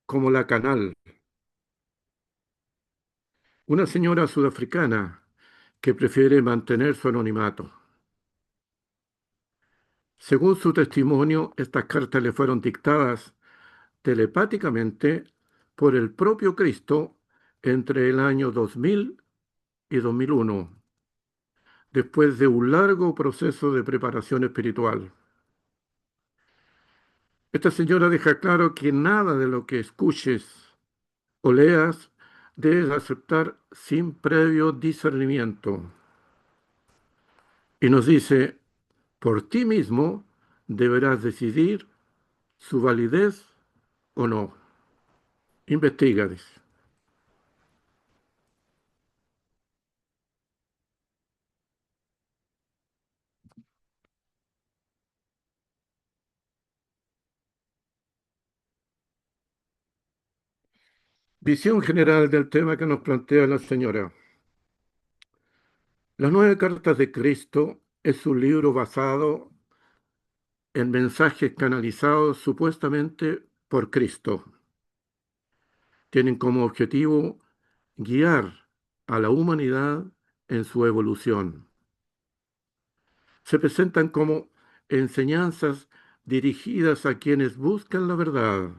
como la Canal, una señora sudafricana que prefiere mantener su anonimato. Según su testimonio, estas cartas le fueron dictadas telepáticamente por el propio Cristo entre el año 2000 y 2001, después de un largo proceso de preparación espiritual. Esta señora deja claro que nada de lo que escuches o leas debes aceptar sin previo discernimiento. Y nos dice, por ti mismo deberás decidir su validez o no. Investiga, dice. Visión general del tema que nos plantea la señora. Las nueve cartas de Cristo es un libro basado en mensajes canalizados supuestamente por Cristo. Tienen como objetivo guiar a la humanidad en su evolución. Se presentan como enseñanzas dirigidas a quienes buscan la verdad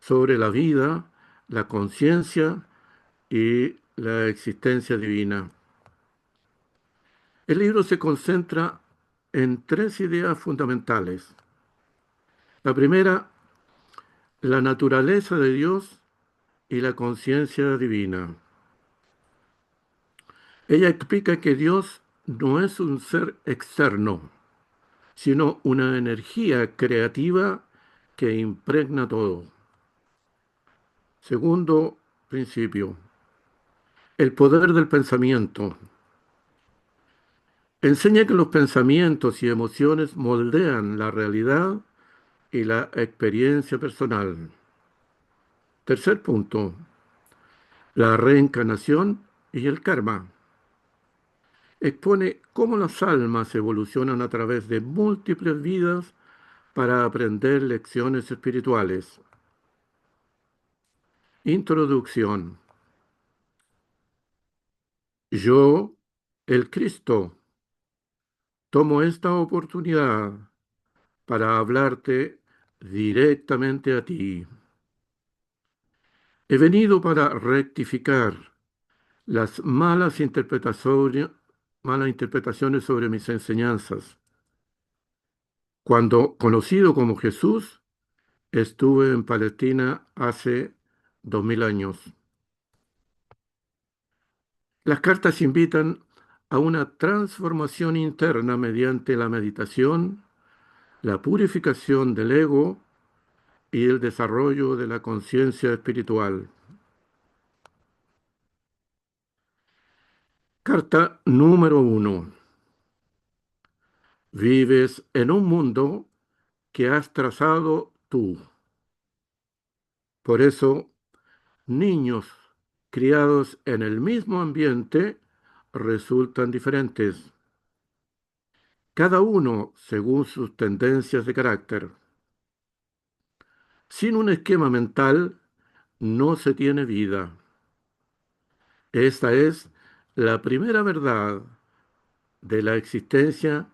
sobre la vida, la conciencia y la existencia divina. El libro se concentra en tres ideas fundamentales. La primera, la naturaleza de Dios y la conciencia divina. Ella explica que Dios no es un ser externo, sino una energía creativa que impregna todo. Segundo principio, el poder del pensamiento. Enseña que los pensamientos y emociones moldean la realidad y la experiencia personal. Tercer punto, la reencarnación y el karma. Expone cómo las almas evolucionan a través de múltiples vidas para aprender lecciones espirituales. Introducción. Yo, el Cristo, tomo esta oportunidad para hablarte directamente a ti. He venido para rectificar las malas interpretaciones sobre mis enseñanzas. Cuando, conocido como Jesús, estuve en Palestina hace 2000 años. Las cartas invitan a una transformación interna mediante la meditación, la purificación del ego y el desarrollo de la conciencia espiritual. Carta número 1. Vives en un mundo que has trazado tú. Por eso, niños criados en el mismo ambiente resultan diferentes, cada uno según sus tendencias de carácter. Sin un esquema mental no se tiene vida. Esta es la primera verdad de la existencia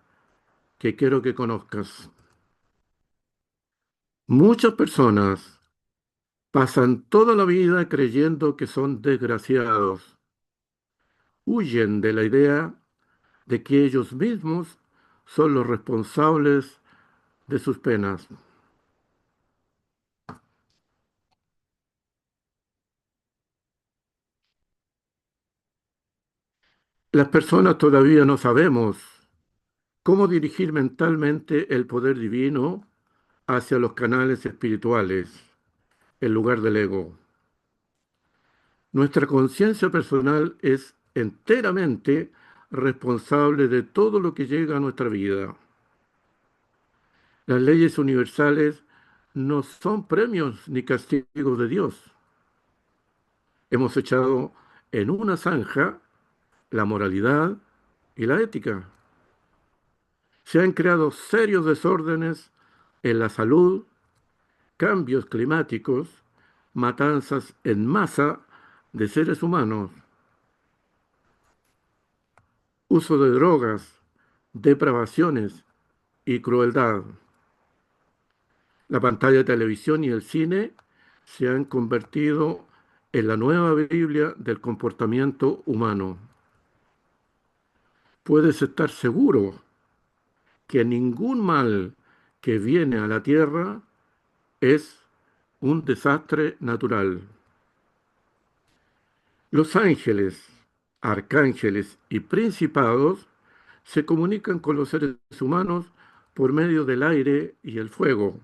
que quiero que conozcas. Muchas personas pasan toda la vida creyendo que son desgraciados. Huyen de la idea de que ellos mismos son los responsables de sus penas. Las personas todavía no sabemos cómo dirigir mentalmente el poder divino hacia los canales espirituales, en lugar del ego. Nuestra conciencia personal es enteramente responsable de todo lo que llega a nuestra vida. Las leyes universales no son premios ni castigos de Dios. Hemos echado en una zanja la moralidad y la ética. Se han creado serios desórdenes en la salud cambios climáticos, matanzas en masa de seres humanos, uso de drogas, depravaciones y crueldad. La pantalla de televisión y el cine se han convertido en la nueva Biblia del comportamiento humano. Puedes estar seguro que ningún mal que viene a la tierra es un desastre natural. Los ángeles, arcángeles y principados se comunican con los seres humanos por medio del aire y el fuego.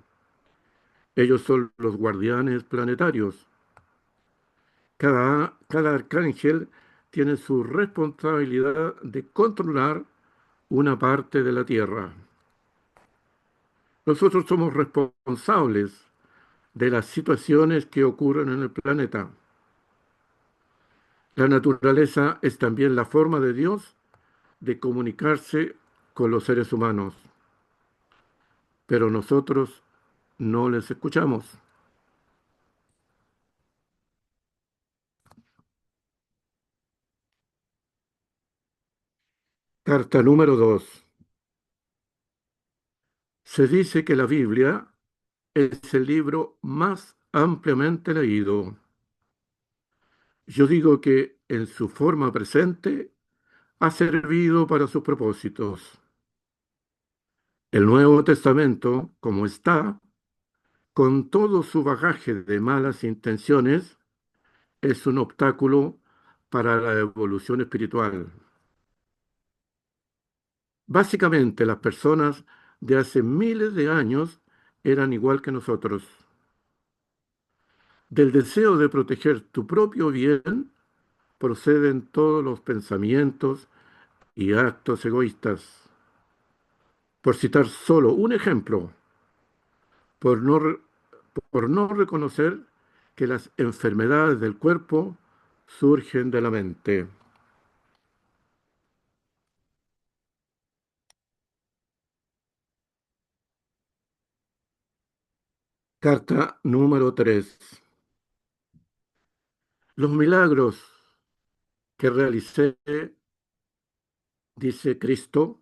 Ellos son los guardianes planetarios. Cada arcángel tiene su responsabilidad de controlar una parte de la Tierra. Nosotros somos responsables de las situaciones que ocurren en el planeta. La naturaleza es también la forma de Dios de comunicarse con los seres humanos, pero nosotros no les escuchamos. Carta número 2. Se dice que la Biblia es el libro más ampliamente leído. Yo digo que en su forma presente ha servido para sus propósitos. El Nuevo Testamento, como está, con todo su bagaje de malas intenciones, es un obstáculo para la evolución espiritual. Básicamente, las personas de hace miles de años eran igual que nosotros. Del deseo de proteger tu propio bien proceden todos los pensamientos y actos egoístas. Por citar solo un ejemplo, por no, re- por no reconocer que las enfermedades del cuerpo surgen de la mente. Carta número 3. Los milagros que realicé, dice Cristo,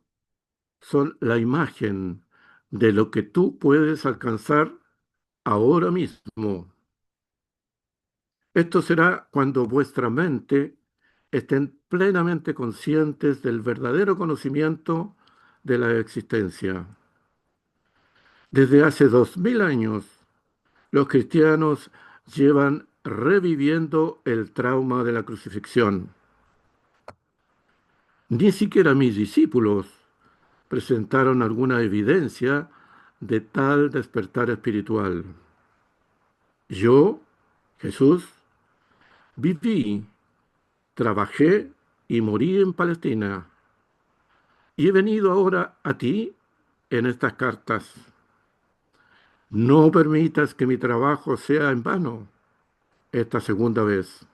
son la imagen de lo que tú puedes alcanzar ahora mismo. Esto será cuando vuestra mente estén plenamente conscientes del verdadero conocimiento de la existencia. Desde hace 2000 años, los cristianos llevan reviviendo el trauma de la crucifixión. Ni siquiera mis discípulos presentaron alguna evidencia de tal despertar espiritual. Yo, Jesús, viví, trabajé y morí en Palestina. Y he venido ahora a ti en estas cartas. No permitas que mi trabajo sea en vano esta segunda vez.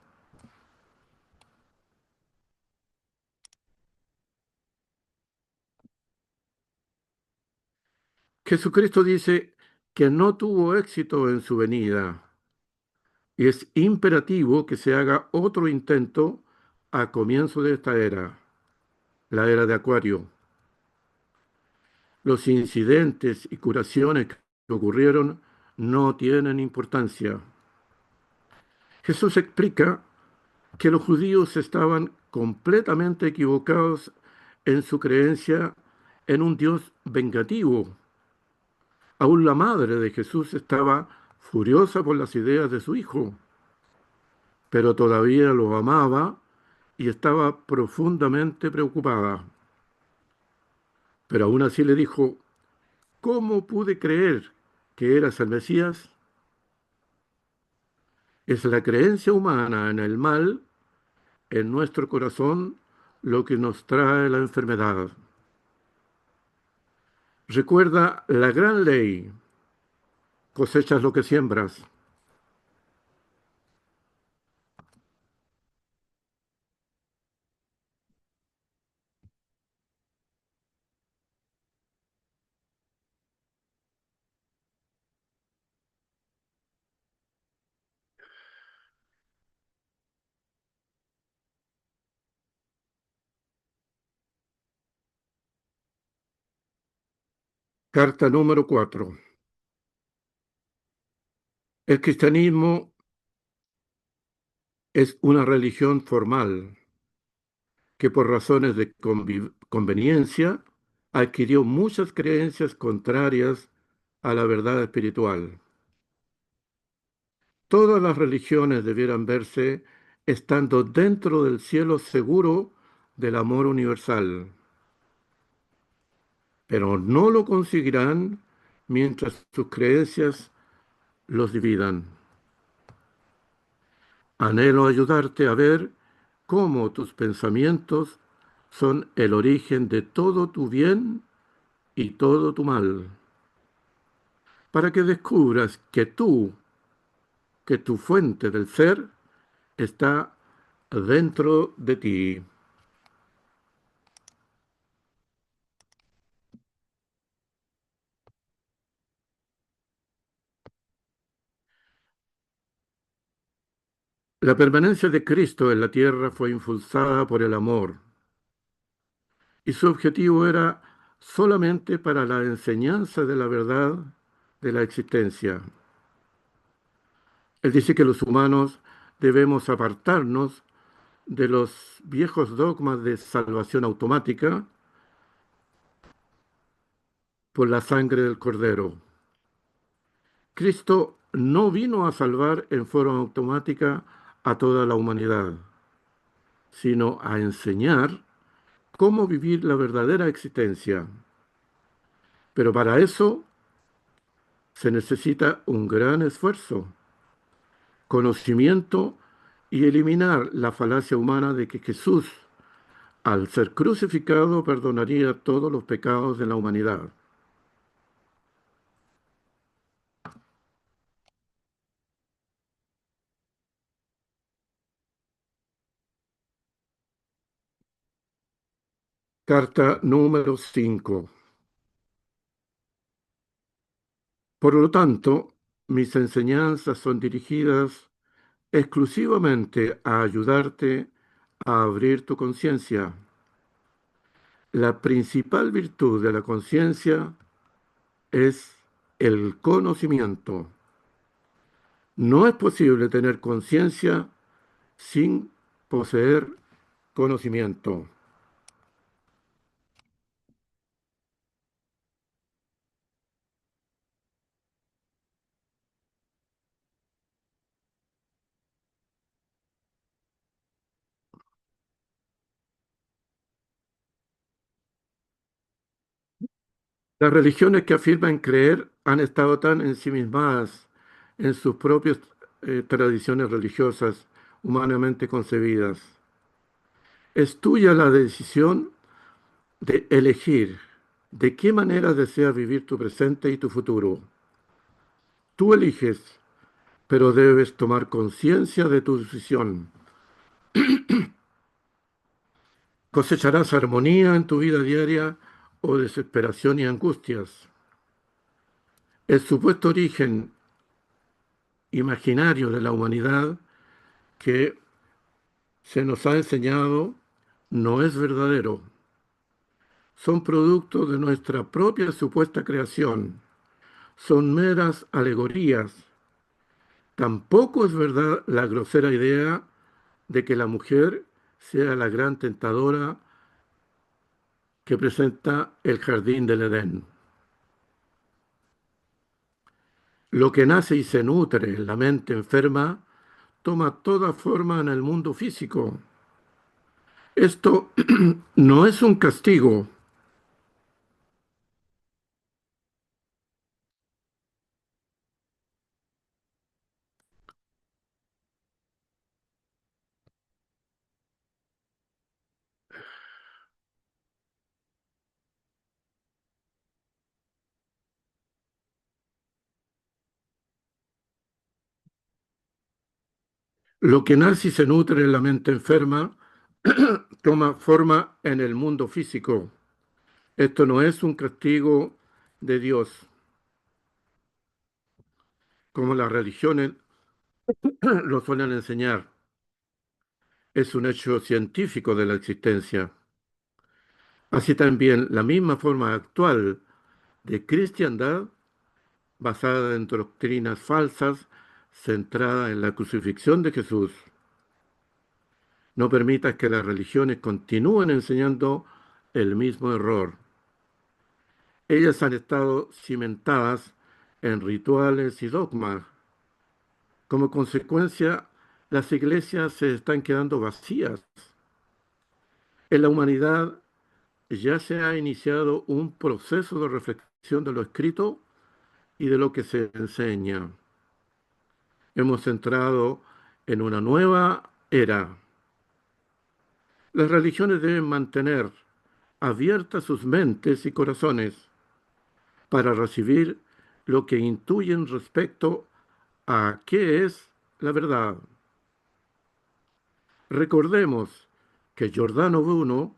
Jesucristo dice que no tuvo éxito en su venida y es imperativo que se haga otro intento a comienzo de esta era, la era de Acuario. Los incidentes y curaciones que ocurrieron no tienen importancia. Jesús explica que los judíos estaban completamente equivocados en su creencia en un Dios vengativo. Aún la madre de Jesús estaba furiosa por las ideas de su hijo, pero todavía lo amaba y estaba profundamente preocupada. Pero aún así le dijo, ¿cómo pude creer que eras el Mesías? Es la creencia humana en el mal en nuestro corazón lo que nos trae la enfermedad. Recuerda la gran ley, cosechas lo que siembras. Carta número 4. El cristianismo es una religión formal que por razones de conveniencia adquirió muchas creencias contrarias a la verdad espiritual. Todas las religiones debieran verse estando dentro del cielo seguro del amor universal, pero no lo conseguirán mientras sus creencias los dividan. Anhelo ayudarte a ver cómo tus pensamientos son el origen de todo tu bien y todo tu mal, para que descubras que tu fuente del ser está dentro de ti. La permanencia de Cristo en la tierra fue impulsada por el amor, y su objetivo era solamente para la enseñanza de la verdad de la existencia. Él dice que los humanos debemos apartarnos de los viejos dogmas de salvación automática por la sangre del Cordero. Cristo no vino a salvar en forma automática a toda la humanidad, sino a enseñar cómo vivir la verdadera existencia. Pero para eso se necesita un gran esfuerzo, conocimiento y eliminar la falacia humana de que Jesús, al ser crucificado, perdonaría todos los pecados de la humanidad. Carta número 5. Por lo tanto, mis enseñanzas son dirigidas exclusivamente a ayudarte a abrir tu conciencia. La principal virtud de la conciencia es el conocimiento. No es posible tener conciencia sin poseer conocimiento. Las religiones que afirman creer han estado tan ensimismadas en sus propias tradiciones religiosas humanamente concebidas. Es tuya la decisión de elegir de qué manera deseas vivir tu presente y tu futuro. Tú eliges, pero debes tomar conciencia de tu decisión. Cosecharás armonía en tu vida diaria o desesperación y angustias. El supuesto origen imaginario de la humanidad que se nos ha enseñado no es verdadero. Son producto de nuestra propia supuesta creación. Son meras alegorías. Tampoco es verdad la grosera idea de que la mujer sea la gran tentadora que presenta el jardín del Edén. Lo que nace y se nutre en la mente enferma toma toda forma en el mundo físico. Esto no es un castigo. Lo que nace y se nutre en la mente enferma toma forma en el mundo físico. Esto no es un castigo de Dios, como las religiones lo suelen enseñar. Es un hecho científico de la existencia. Así también, la misma forma actual de cristiandad basada en doctrinas falsas, centrada en la crucifixión de Jesús. No permitas que las religiones continúen enseñando el mismo error. Ellas han estado cimentadas en rituales y dogmas. Como consecuencia, las iglesias se están quedando vacías. En la humanidad ya se ha iniciado un proceso de reflexión de lo escrito y de lo que se enseña. Hemos entrado en una nueva era. Las religiones deben mantener abiertas sus mentes y corazones para recibir lo que intuyen respecto a qué es la verdad. Recordemos que Giordano Bruno,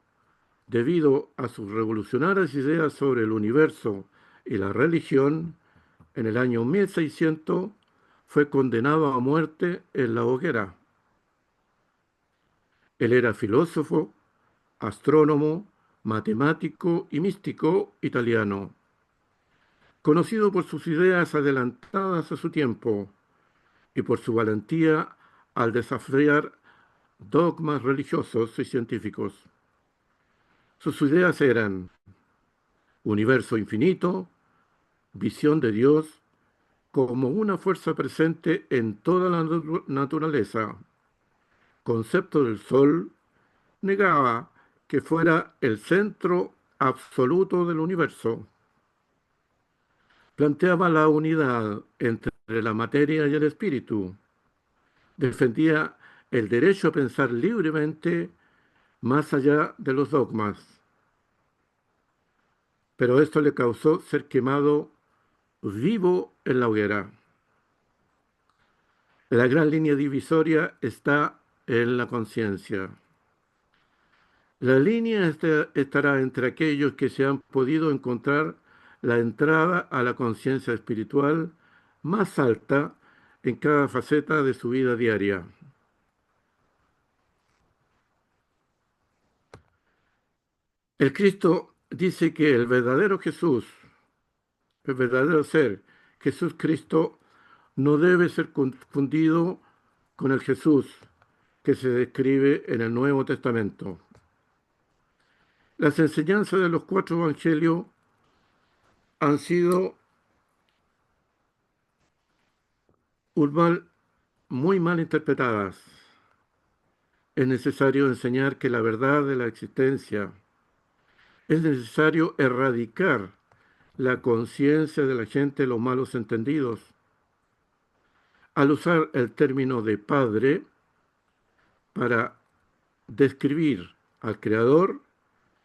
debido a sus revolucionarias ideas sobre el universo y la religión, en el año 1600 fue condenado a muerte en la hoguera. Él era filósofo, astrónomo, matemático y místico italiano, conocido por sus ideas adelantadas a su tiempo y por su valentía al desafiar dogmas religiosos y científicos. Sus ideas eran universo infinito, visión de Dios como una fuerza presente en toda la naturaleza, concepto del sol, negaba que fuera el centro absoluto del universo. Planteaba la unidad entre la materia y el espíritu. Defendía el derecho a pensar libremente más allá de los dogmas. Pero esto le causó ser quemado vivo en la hoguera. La gran línea divisoria está en la conciencia. La línea estará entre aquellos que se han podido encontrar la entrada a la conciencia espiritual más alta en cada faceta de su vida diaria. El Cristo dice que el verdadero Jesús, el verdadero ser, Jesús Cristo, no debe ser confundido con el Jesús que se describe en el Nuevo Testamento. Las enseñanzas de los cuatro evangelios han sido muy mal interpretadas. Es necesario enseñar que la verdad de la existencia, es necesario erradicar la conciencia de la gente de los malos entendidos. Al usar el término de Padre para describir al Creador,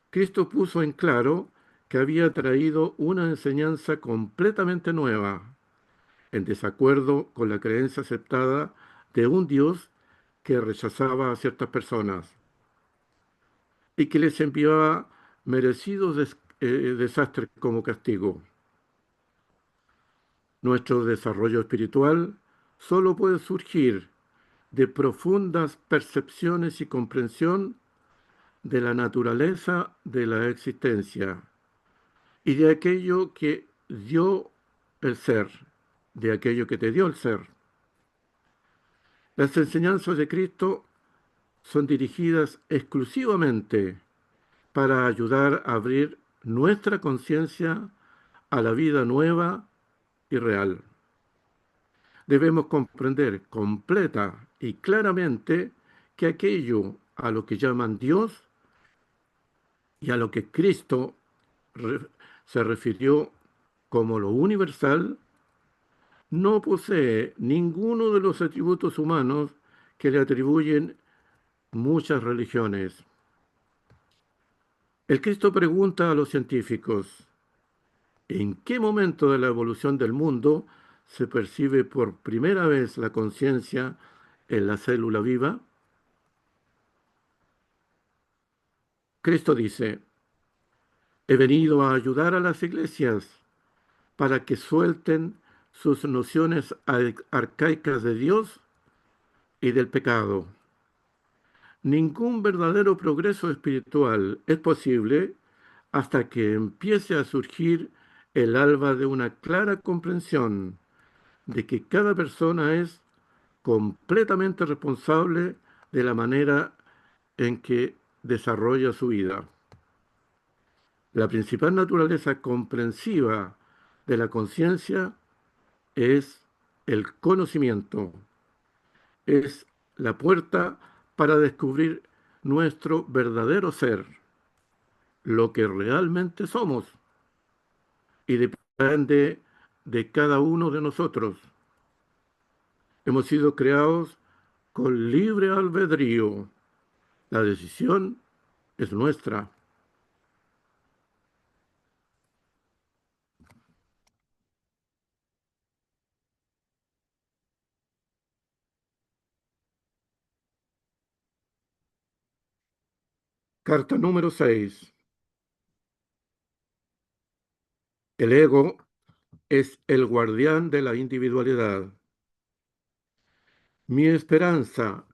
Cristo puso en claro que había traído una enseñanza completamente nueva, en desacuerdo con la creencia aceptada de un Dios que rechazaba a ciertas personas y que les enviaba merecidos desastres como castigo. Nuestro desarrollo espiritual solo puede surgir de profundas percepciones y comprensión de la naturaleza de la existencia y de aquello que dio el ser, de aquello que te dio el ser. Las enseñanzas de Cristo son dirigidas exclusivamente para ayudar a abrir nuestra conciencia a la vida nueva y real. Debemos comprender completa y claramente que aquello a lo que llaman Dios y a lo que Cristo se refirió como lo universal, no posee ninguno de los atributos humanos que le atribuyen muchas religiones. El Cristo pregunta a los científicos, ¿en qué momento de la evolución del mundo se percibe por primera vez la conciencia en la célula viva? Cristo dice, he venido a ayudar a las iglesias para que suelten sus nociones arcaicas de Dios y del pecado. Ningún verdadero progreso espiritual es posible hasta que empiece a surgir el alba de una clara comprensión de que cada persona es completamente responsable de la manera en que desarrolla su vida. La principal naturaleza comprensiva de la conciencia es el conocimiento, es la puerta para descubrir nuestro verdadero ser, lo que realmente somos, y depende de cada uno de nosotros. Hemos sido creados con libre albedrío. La decisión es nuestra. Carta número 6. El ego es el guardián de la individualidad. Mi esperanza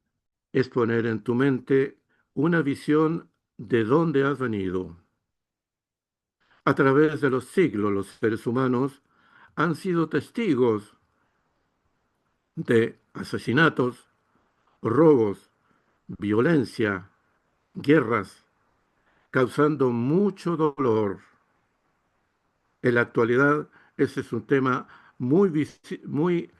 es poner en tu mente una visión de dónde has venido. A través de los siglos, los seres humanos han sido testigos de asesinatos, robos, violencia, guerras, causando mucho dolor. En la actualidad, ese es un tema muy visible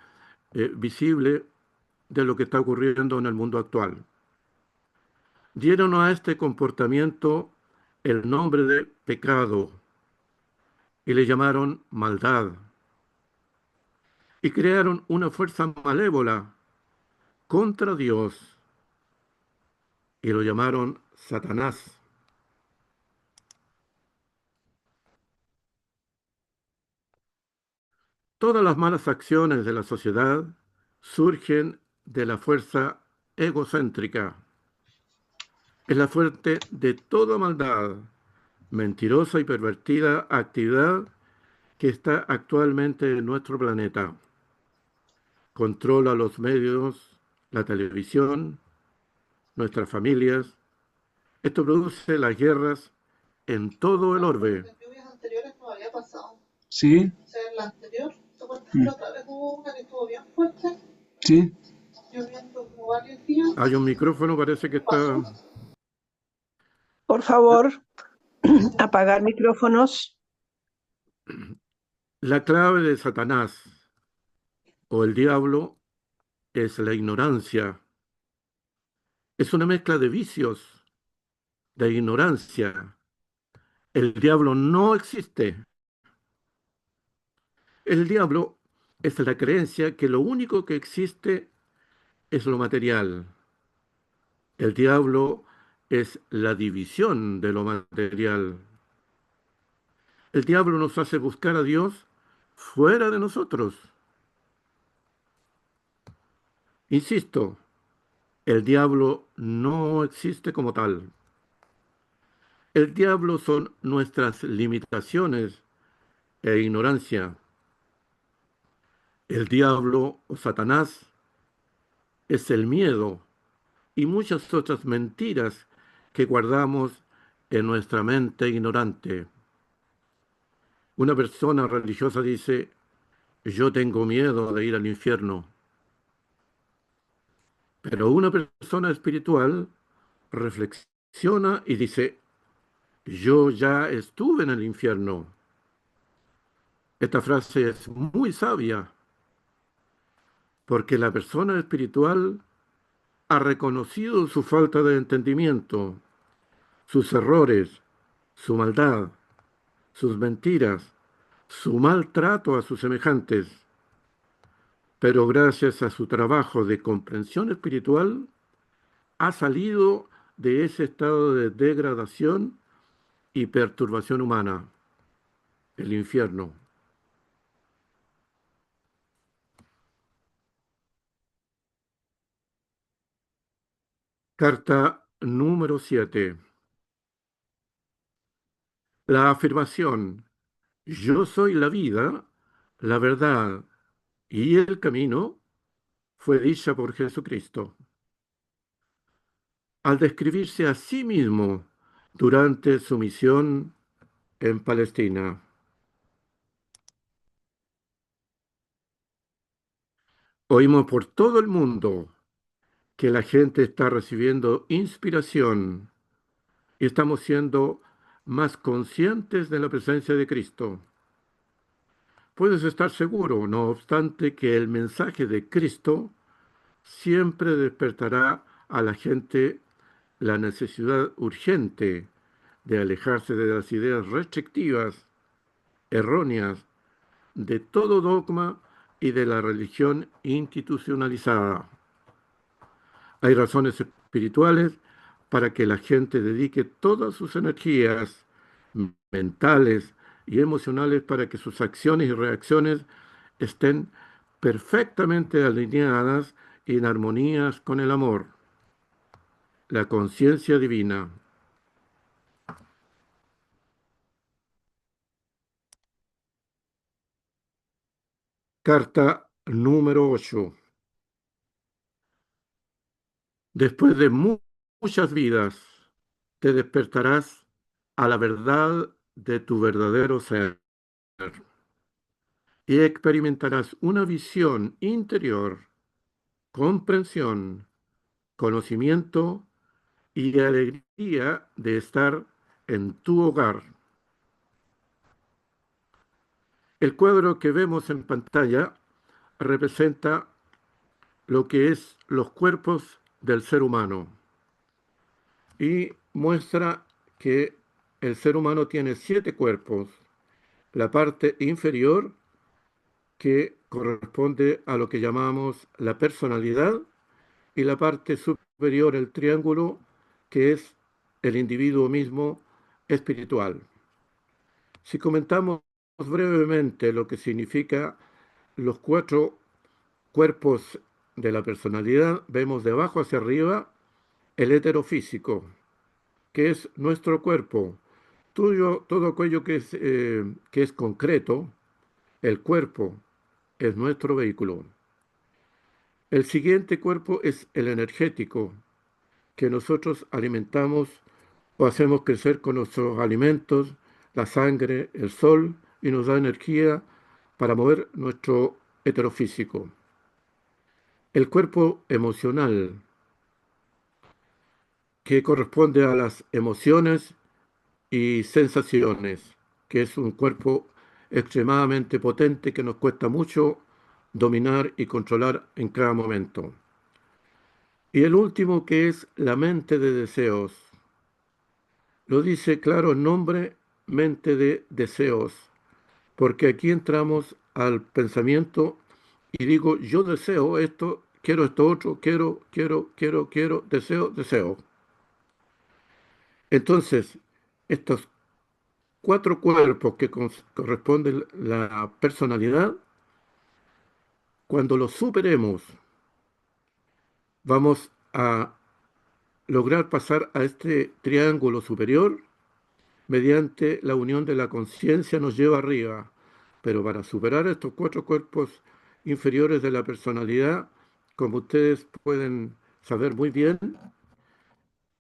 de lo que está ocurriendo en el mundo actual. Dieron a este comportamiento el nombre de pecado y le llamaron maldad y crearon una fuerza malévola contra Dios y lo llamaron Satanás. Todas las malas acciones de la sociedad surgen de la fuerza egocéntrica. Es la fuente de toda maldad, mentirosa y pervertida actividad que está actualmente en nuestro planeta. Controla los medios, la televisión, nuestras familias. Esto produce las guerras en todo el orbe. Las lluvias anteriores no había pasado. Sí, O sea, en la anterior, ¿te acuerdas que la otra vez hubo una que estuvo bien fuerte, sí. lloviendo como varios días? Hay un micrófono, parece que ¿Qué pasó? está... Por favor, apagar micrófonos. La clave de Satanás o el diablo es la ignorancia. Es una mezcla de vicios, de ignorancia. El diablo no existe. El diablo es la creencia que lo único que existe es lo material. El diablo es la división de lo material. El diablo nos hace buscar a Dios fuera de nosotros. Insisto, el diablo no existe como tal. El diablo son nuestras limitaciones e ignorancia. El diablo o Satanás es el miedo y muchas otras mentiras que guardamos en nuestra mente ignorante. Una persona religiosa dice, yo tengo miedo de ir al infierno, pero una persona espiritual reflexiona y dice, yo ya estuve en el infierno. Esta frase es muy sabia porque la persona espiritual ha reconocido su falta de entendimiento, sus errores, su maldad, sus mentiras, su maltrato a sus semejantes. Pero gracias a su trabajo de comprensión espiritual, ha salido de ese estado de degradación y perturbación humana, el infierno. Carta número 7. La afirmación, yo soy la vida, la verdad y el camino, fue dicha por Jesucristo. Al describirse a sí mismo durante su misión en Palestina. Oímos por todo el mundo que la gente está recibiendo inspiración y estamos siendo más conscientes de la presencia de Cristo. Puedes estar seguro, no obstante, que el mensaje de Cristo siempre despertará a la gente la necesidad urgente de alejarse de las ideas restrictivas, erróneas, de todo dogma y de la religión institucionalizada. Hay razones espirituales para que la gente dedique todas sus energías mentales y emocionales para que sus acciones y reacciones estén perfectamente alineadas y en armonías con el amor, la conciencia divina. Carta número 8. Después de muchas vidas, te despertarás a la verdad de tu verdadero ser y experimentarás una visión interior, comprensión, conocimiento y alegría de estar en tu hogar. El cuadro que vemos en pantalla representa lo que es los cuerpos del ser humano y muestra que el ser humano tiene 7 cuerpos. La parte inferior, que corresponde a lo que llamamos la personalidad, y la parte superior, el triángulo, que es el individuo mismo espiritual. Si comentamos brevemente lo que significa los 4 cuerpos de la personalidad, vemos de abajo hacia arriba el heterofísico, que es nuestro cuerpo. Todo aquello que es concreto, el cuerpo es nuestro vehículo. El siguiente cuerpo es el energético, que nosotros alimentamos o hacemos crecer con nuestros alimentos, la sangre, el sol, y nos da energía para mover nuestro heterofísico. El cuerpo emocional, que corresponde a las emociones y sensaciones, que es un cuerpo extremadamente potente que nos cuesta mucho dominar y controlar en cada momento. Y el último, que es la mente de deseos. Lo dice claro el nombre, mente de deseos, porque aquí entramos al pensamiento y digo, yo deseo esto, quiero esto otro, quiero, deseo, deseo. Entonces, estos 4 cuerpos que corresponden a la personalidad, cuando los superemos, vamos a lograr pasar a este triángulo superior mediante la unión de la conciencia nos lleva arriba. Pero para superar estos 4 cuerpos inferiores de la personalidad, como ustedes pueden saber muy bien,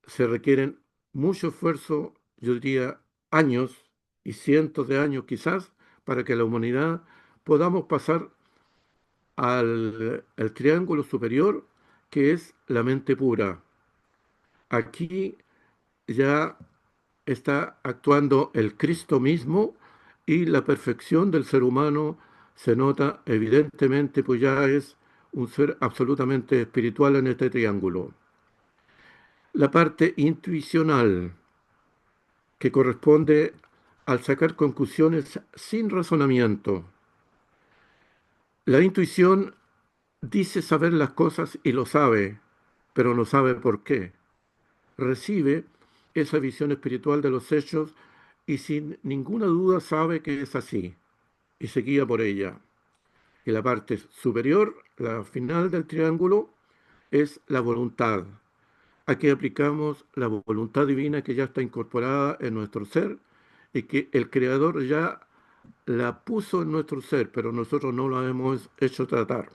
se requieren mucho esfuerzo, yo diría años y cientos de años quizás, para que la humanidad podamos pasar al triángulo superior, que es la mente pura. Aquí ya está actuando el Cristo mismo y la perfección del ser humano se nota evidentemente, pues ya es un ser absolutamente espiritual en este triángulo. La parte intuicional, que corresponde al sacar conclusiones sin razonamiento. La intuición dice saber las cosas y lo sabe, pero no sabe por qué. Recibe esa visión espiritual de los hechos y sin ninguna duda sabe que es así y se guía por ella. Y la parte superior, la final del triángulo, es la voluntad. Aquí aplicamos la voluntad divina que ya está incorporada en nuestro ser y que el Creador ya la puso en nuestro ser, pero nosotros no la hemos hecho tratar.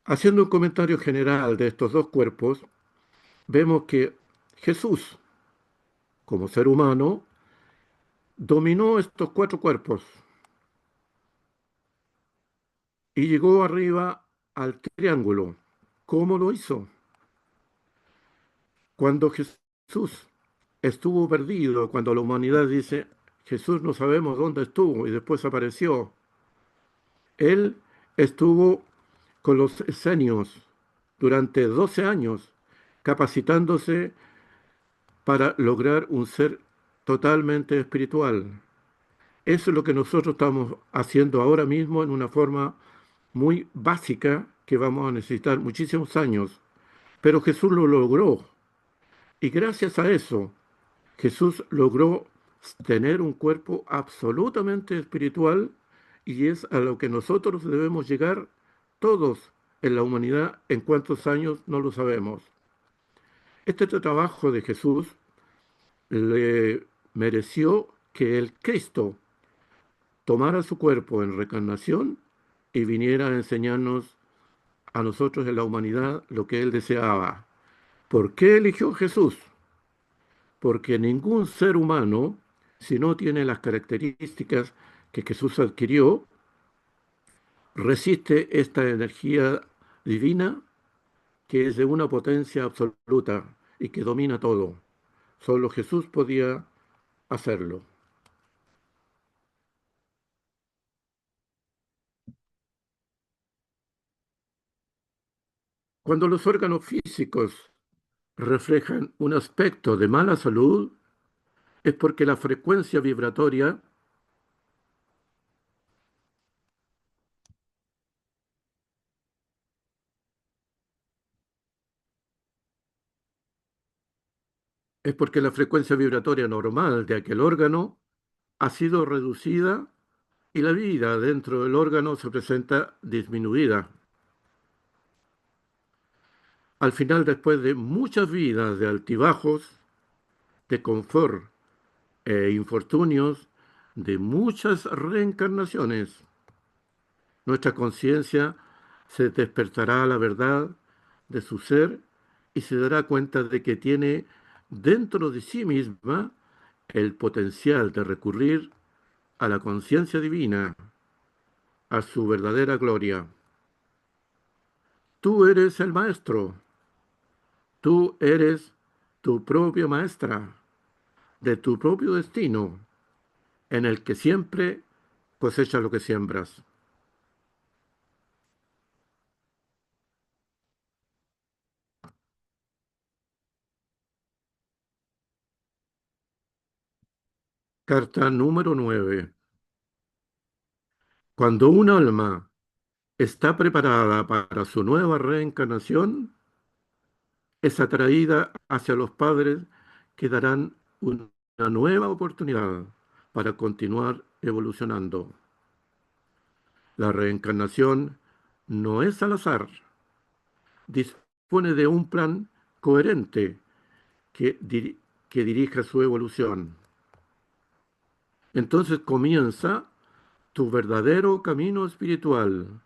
Haciendo un comentario general de estos 2 cuerpos, vemos que Jesús, como ser humano, dominó estos 4 cuerpos. y llegó arriba al triángulo. ¿Cómo lo hizo? Cuando Jesús estuvo perdido, cuando la humanidad dice, Jesús no sabemos dónde estuvo y después apareció, él estuvo con los esenios durante 12 años, capacitándose para lograr un ser totalmente espiritual. Eso es lo que nosotros estamos haciendo ahora mismo en una forma muy básica que vamos a necesitar muchísimos años. Pero Jesús lo logró. Y gracias a eso, Jesús logró tener un cuerpo absolutamente espiritual y es a lo que nosotros debemos llegar todos en la humanidad. En cuántos años no lo sabemos. Este trabajo de Jesús le mereció que el Cristo tomara su cuerpo en reencarnación y viniera a enseñarnos a nosotros en la humanidad lo que él deseaba. ¿Por qué eligió Jesús? Porque ningún ser humano, si no tiene las características que Jesús adquirió, resiste esta energía divina que es de una potencia absoluta y que domina todo. Solo Jesús podía hacerlo. Cuando los órganos físicos reflejan un aspecto de mala salud, es porque la frecuencia vibratoria normal de aquel órgano ha sido reducida y la vida dentro del órgano se presenta disminuida. Al final, después de muchas vidas de altibajos, de confort e infortunios, de muchas reencarnaciones, nuestra conciencia se despertará a la verdad de su ser y se dará cuenta de que tiene dentro de sí misma el potencial de recurrir a la conciencia divina, a su verdadera gloria. Tú eres el maestro, tú eres tu propia maestra de tu propio destino, en el que siempre cosechas lo que siembras. Carta número 9. Cuando un alma está preparada para su nueva reencarnación, es atraída hacia los padres que darán una nueva oportunidad para continuar evolucionando. La reencarnación no es al azar, dispone de un plan coherente que dirija su evolución. Entonces comienza tu verdadero camino espiritual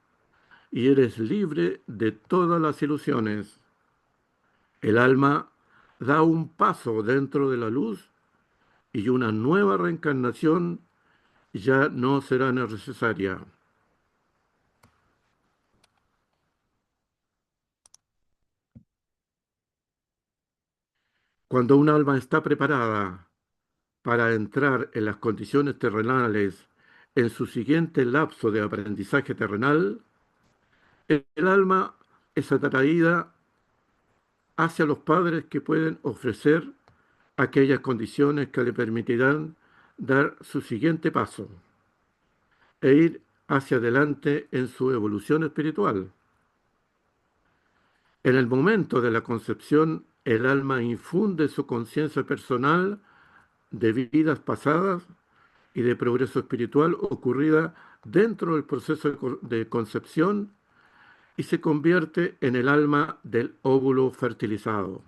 y eres libre de todas las ilusiones. El alma da un paso dentro de la luz y una nueva reencarnación ya no será necesaria. Cuando un alma está preparada para entrar en las condiciones terrenales en su siguiente lapso de aprendizaje terrenal, el alma es atraída hacia los padres que pueden ofrecer aquellas condiciones que le permitirán dar su siguiente paso e ir hacia adelante en su evolución espiritual. En el momento de la concepción, el alma infunde su conciencia personal de vidas pasadas y de progreso espiritual ocurrida dentro del proceso de concepción y se convierte en el alma del óvulo fertilizado.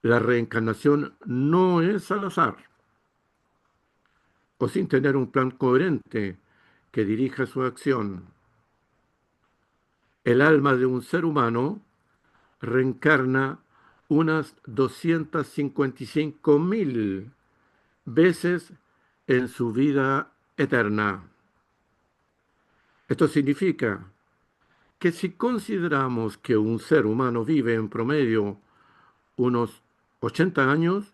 La reencarnación no es al azar o sin tener un plan coherente que dirija su acción. El alma de un ser humano reencarna unas 255.000 veces en su vida eterna. Esto significa que si consideramos que un ser humano vive en promedio unos 80 años,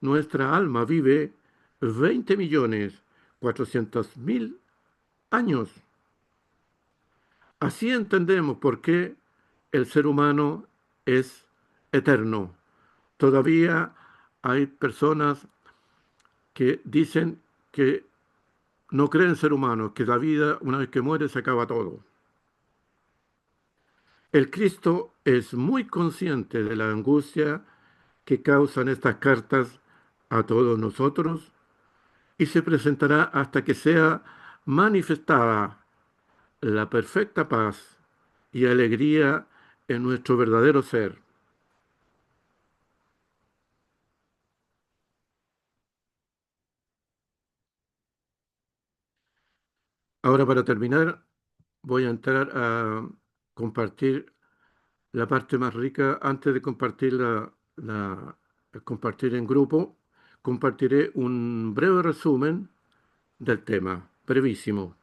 nuestra alma vive 20.400.000 años. Así entendemos por qué el ser humano es eterno. Todavía hay personas que dicen que no creen ser humano, que la vida, una vez que muere, se acaba todo. El Cristo es muy consciente de la angustia que causan estas cartas a todos nosotros y se presentará hasta que sea manifestada la perfecta paz y alegría en nuestro verdadero ser. Ahora, para terminar, voy a entrar a compartir la parte más rica. Antes de compartir compartir en grupo, compartiré un breve resumen del tema, brevísimo.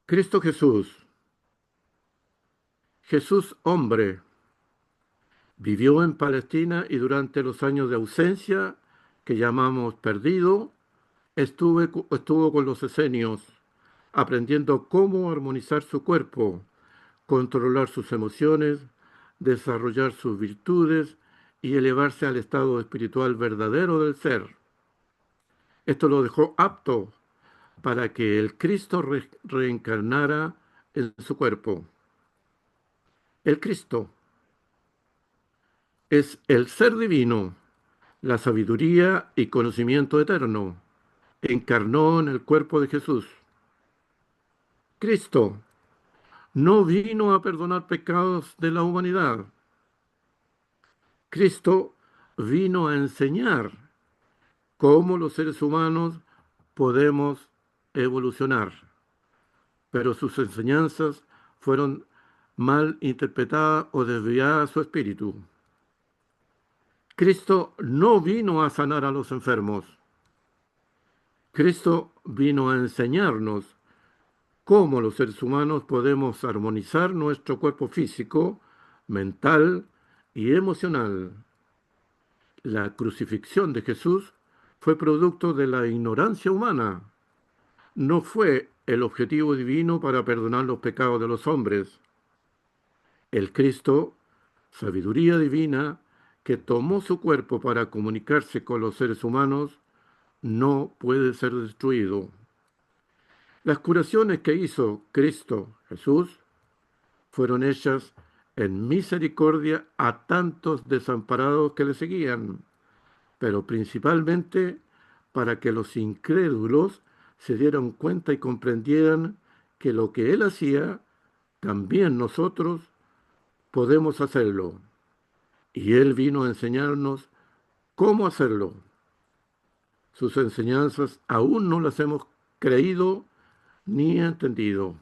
Cristo Jesús, Jesús hombre, vivió en Palestina y durante los años de ausencia, que llamamos perdido, estuvo con los esenios, aprendiendo cómo armonizar su cuerpo, controlar sus emociones, desarrollar sus virtudes y elevarse al estado espiritual verdadero del ser. Esto lo dejó apto para que el Cristo reencarnara en su cuerpo. El Cristo es el ser divino, la sabiduría y conocimiento eterno. Encarnó en el cuerpo de Jesús. Cristo no vino a perdonar pecados de la humanidad. Cristo vino a enseñar cómo los seres humanos podemos evolucionar, pero sus enseñanzas fueron mal interpretadas o desviadas a su espíritu. Cristo no vino a sanar a los enfermos. Cristo vino a enseñarnos cómo los seres humanos podemos armonizar nuestro cuerpo físico, mental y emocional. La crucifixión de Jesús fue producto de la ignorancia humana. No fue el objetivo divino para perdonar los pecados de los hombres. El Cristo, sabiduría divina, que tomó su cuerpo para comunicarse con los seres humanos, no puede ser destruido. Las curaciones que hizo Cristo Jesús fueron hechas en misericordia a tantos desamparados que le seguían, pero principalmente para que los incrédulos se dieran cuenta y comprendieran que lo que él hacía, también nosotros podemos hacerlo. Y él vino a enseñarnos cómo hacerlo. Sus enseñanzas aún no las hemos creído ni entendido.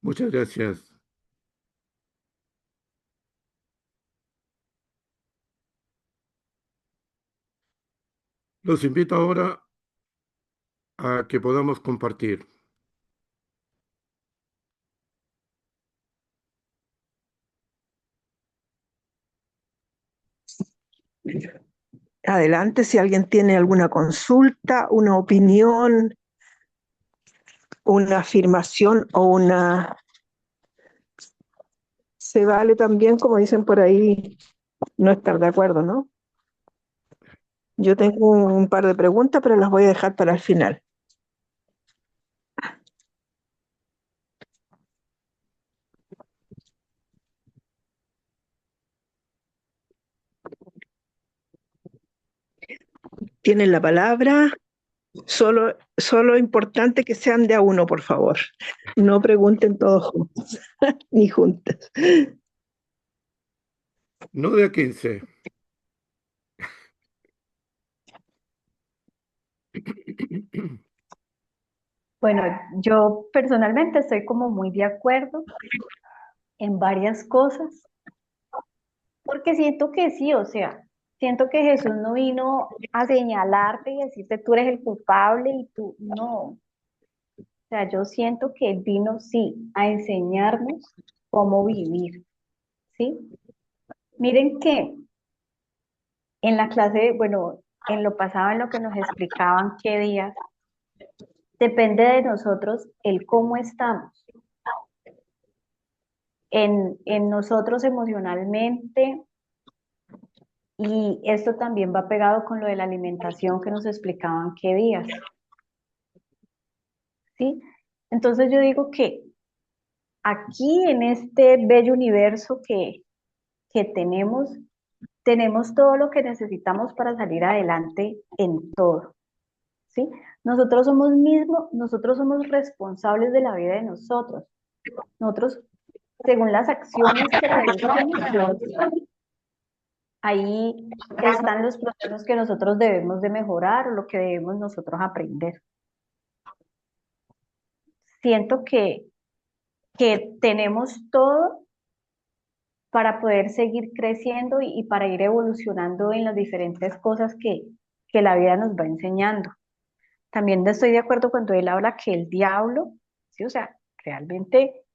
Muchas gracias. Los invito ahora a que podamos compartir. Adelante, si alguien tiene alguna consulta, una opinión, una afirmación o una... Se vale también, como dicen por ahí, no estar de acuerdo, ¿no? Yo tengo un par de preguntas, pero las voy a dejar para el final. Tienen la palabra. Solo importante que sean de a uno, por favor. No pregunten todos juntos, ni juntas. No de a 15. Bueno, yo personalmente estoy como muy de acuerdo en varias cosas, porque siento que sí, o sea, siento que Jesús no vino a señalarte y decirte tú eres el culpable y tú no. O sea, yo siento que Él vino, sí, a enseñarnos cómo vivir, ¿sí? Miren que en la clase, bueno, en lo pasado, en lo que nos explicaban qué días, depende de nosotros el cómo estamos, en nosotros emocionalmente, y esto también va pegado con lo de la alimentación que nos explicaban qué días, ¿sí? Entonces yo digo que aquí en este bello universo que tenemos todo lo que necesitamos para salir adelante en todo, ¿sí? Nosotros somos responsables de la vida de nosotros. Nosotros, según las acciones que realizamos, ahí están los procesos que nosotros debemos de mejorar o lo que debemos nosotros aprender. Siento que tenemos todo para poder seguir creciendo y para ir evolucionando en las diferentes cosas que la vida nos va enseñando. También estoy de acuerdo cuando él habla que el diablo, sí, o sea, realmente,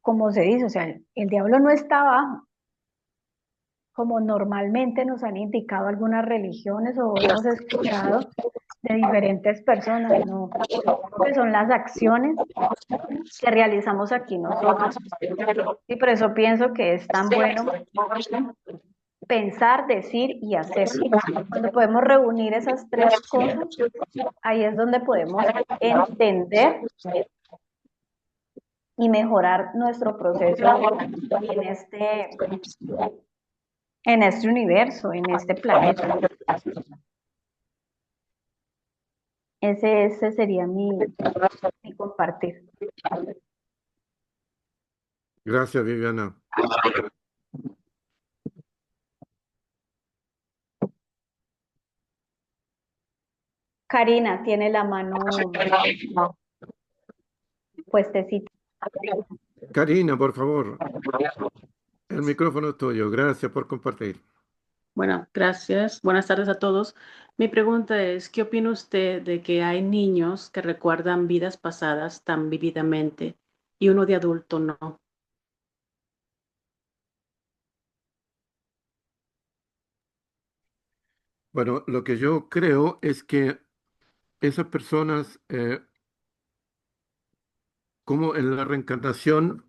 como se dice, o sea, el diablo no está abajo, como normalmente nos han indicado algunas religiones o hemos escuchado de diferentes personas, no, que son las acciones que realizamos aquí nosotros. Y por eso pienso que es tan bueno pensar, decir y hacer. Cuando podemos reunir esas tres cosas, ahí es donde podemos entender y mejorar nuestro proceso en este universo, en este planeta. Ese sería mi compartir. Gracias, Viviana. Karina tiene la mano puestecita. Karina, por favor, el micrófono es tuyo. Gracias por compartir. Bueno, gracias. Buenas tardes a todos. Mi pregunta es, ¿qué opina usted de que hay niños que recuerdan vidas pasadas tan vívidamente y uno de adulto no? Bueno, lo que yo creo es que esas personas, como en la reencarnación,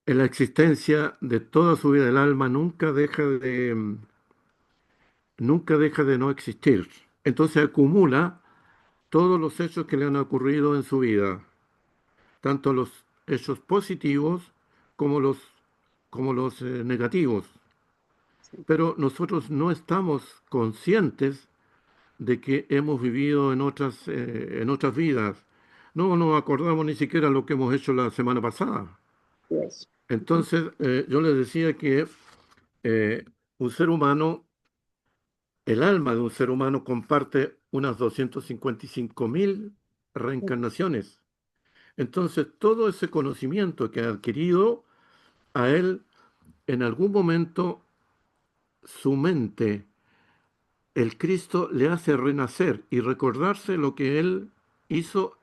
en la existencia de toda su vida, el alma nunca deja de no existir. Entonces acumula todos los hechos que le han ocurrido en su vida, tanto los hechos positivos como los negativos. Pero nosotros no estamos conscientes de que hemos vivido en otras vidas. No nos acordamos ni siquiera lo que hemos hecho la semana pasada. Yes. Entonces, yo les decía que eh, un ser humano, el alma de un ser humano comparte unas 255.000 reencarnaciones. Entonces, todo ese conocimiento que ha adquirido, a él en algún momento su mente, el Cristo le hace renacer y recordarse lo que él hizo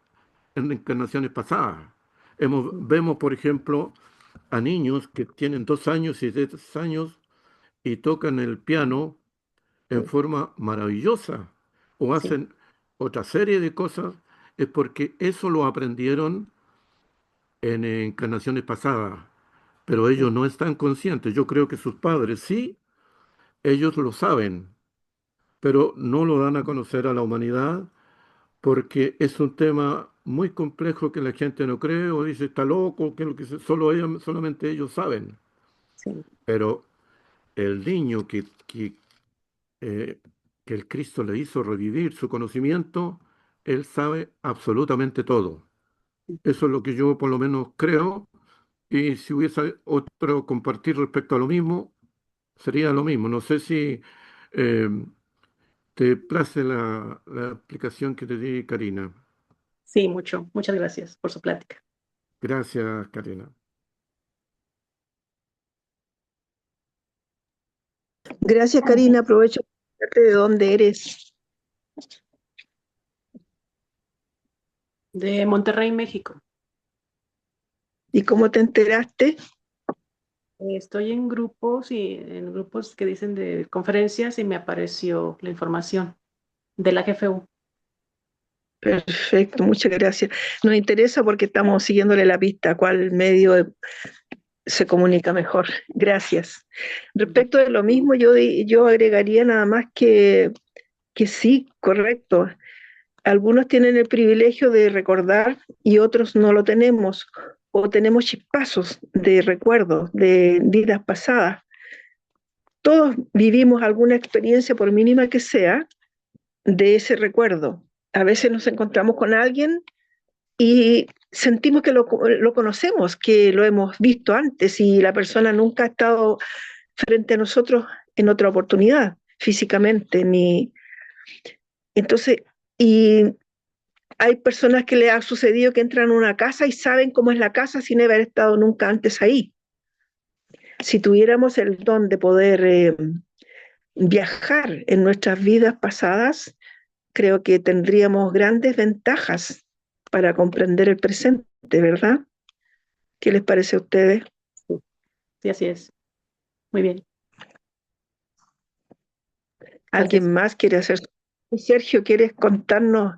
en encarnaciones pasadas. Vemos, por ejemplo, a niños que tienen 2 años y 3 años y tocan el piano en forma maravillosa o Sí, hacen otra serie de cosas, es porque eso lo aprendieron en encarnaciones pasadas, pero sí, ellos no están conscientes. Yo creo que sus padres sí, ellos lo saben, pero no lo dan a conocer a la humanidad porque es un tema muy complejo que la gente no cree o dice está loco, que lo que solamente ellos saben. sí, Pero el niño eh, que el Cristo le hizo revivir su conocimiento, él sabe absolutamente todo. Eso es lo que yo por lo menos creo. Y si hubiese otro compartir respecto a lo mismo, sería lo mismo. No sé si eh, te place la explicación que te di, Karina. sí, mucho. Muchas gracias por su plática. Gracias, Karina. Gracias, Karina. Aprovecho para preguntarte de dónde eres De Monterrey, México. y cómo te enteraste. Estoy en grupos que dicen de conferencias y me apareció la información de la GFU. Perfecto, muchas gracias. Nos interesa porque estamos siguiéndole la pista a cuál medio se comunica mejor. Gracias. Respecto de lo mismo, yo agregaría nada más que sí, correcto. Algunos tienen el privilegio de recordar y otros no lo tenemos, o tenemos chispazos de recuerdos de vidas pasadas. Todos vivimos alguna experiencia, por mínima que sea, de ese recuerdo. A veces nos encontramos con alguien y sentimos que lo conocemos, que lo hemos visto antes y la persona nunca ha estado frente a nosotros en otra oportunidad, físicamente, ni... Entonces, y hay personas que le ha sucedido que entran a una casa y saben cómo es la casa sin haber estado nunca antes ahí. Si tuviéramos el don de poder viajar en nuestras vidas pasadas, creo que tendríamos grandes ventajas para comprender el presente, ¿verdad? ¿Qué les parece a ustedes? Sí, así es. Muy bien. Gracias. ¿Alguien más quiere hacer? Sergio, ¿quieres contarnos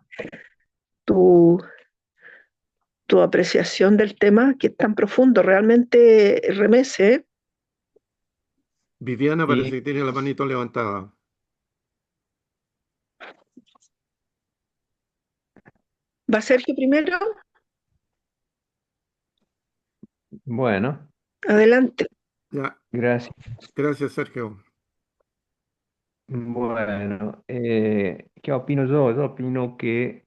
tu, tu apreciación del tema, que es tan profundo? Realmente remece, ¿eh? Viviana parece Sí, que tiene la manito levantada. ¿Va Sergio primero? bueno, Adelante. Ya, gracias. gracias, Sergio. Bueno, ¿qué opino yo? Yo opino que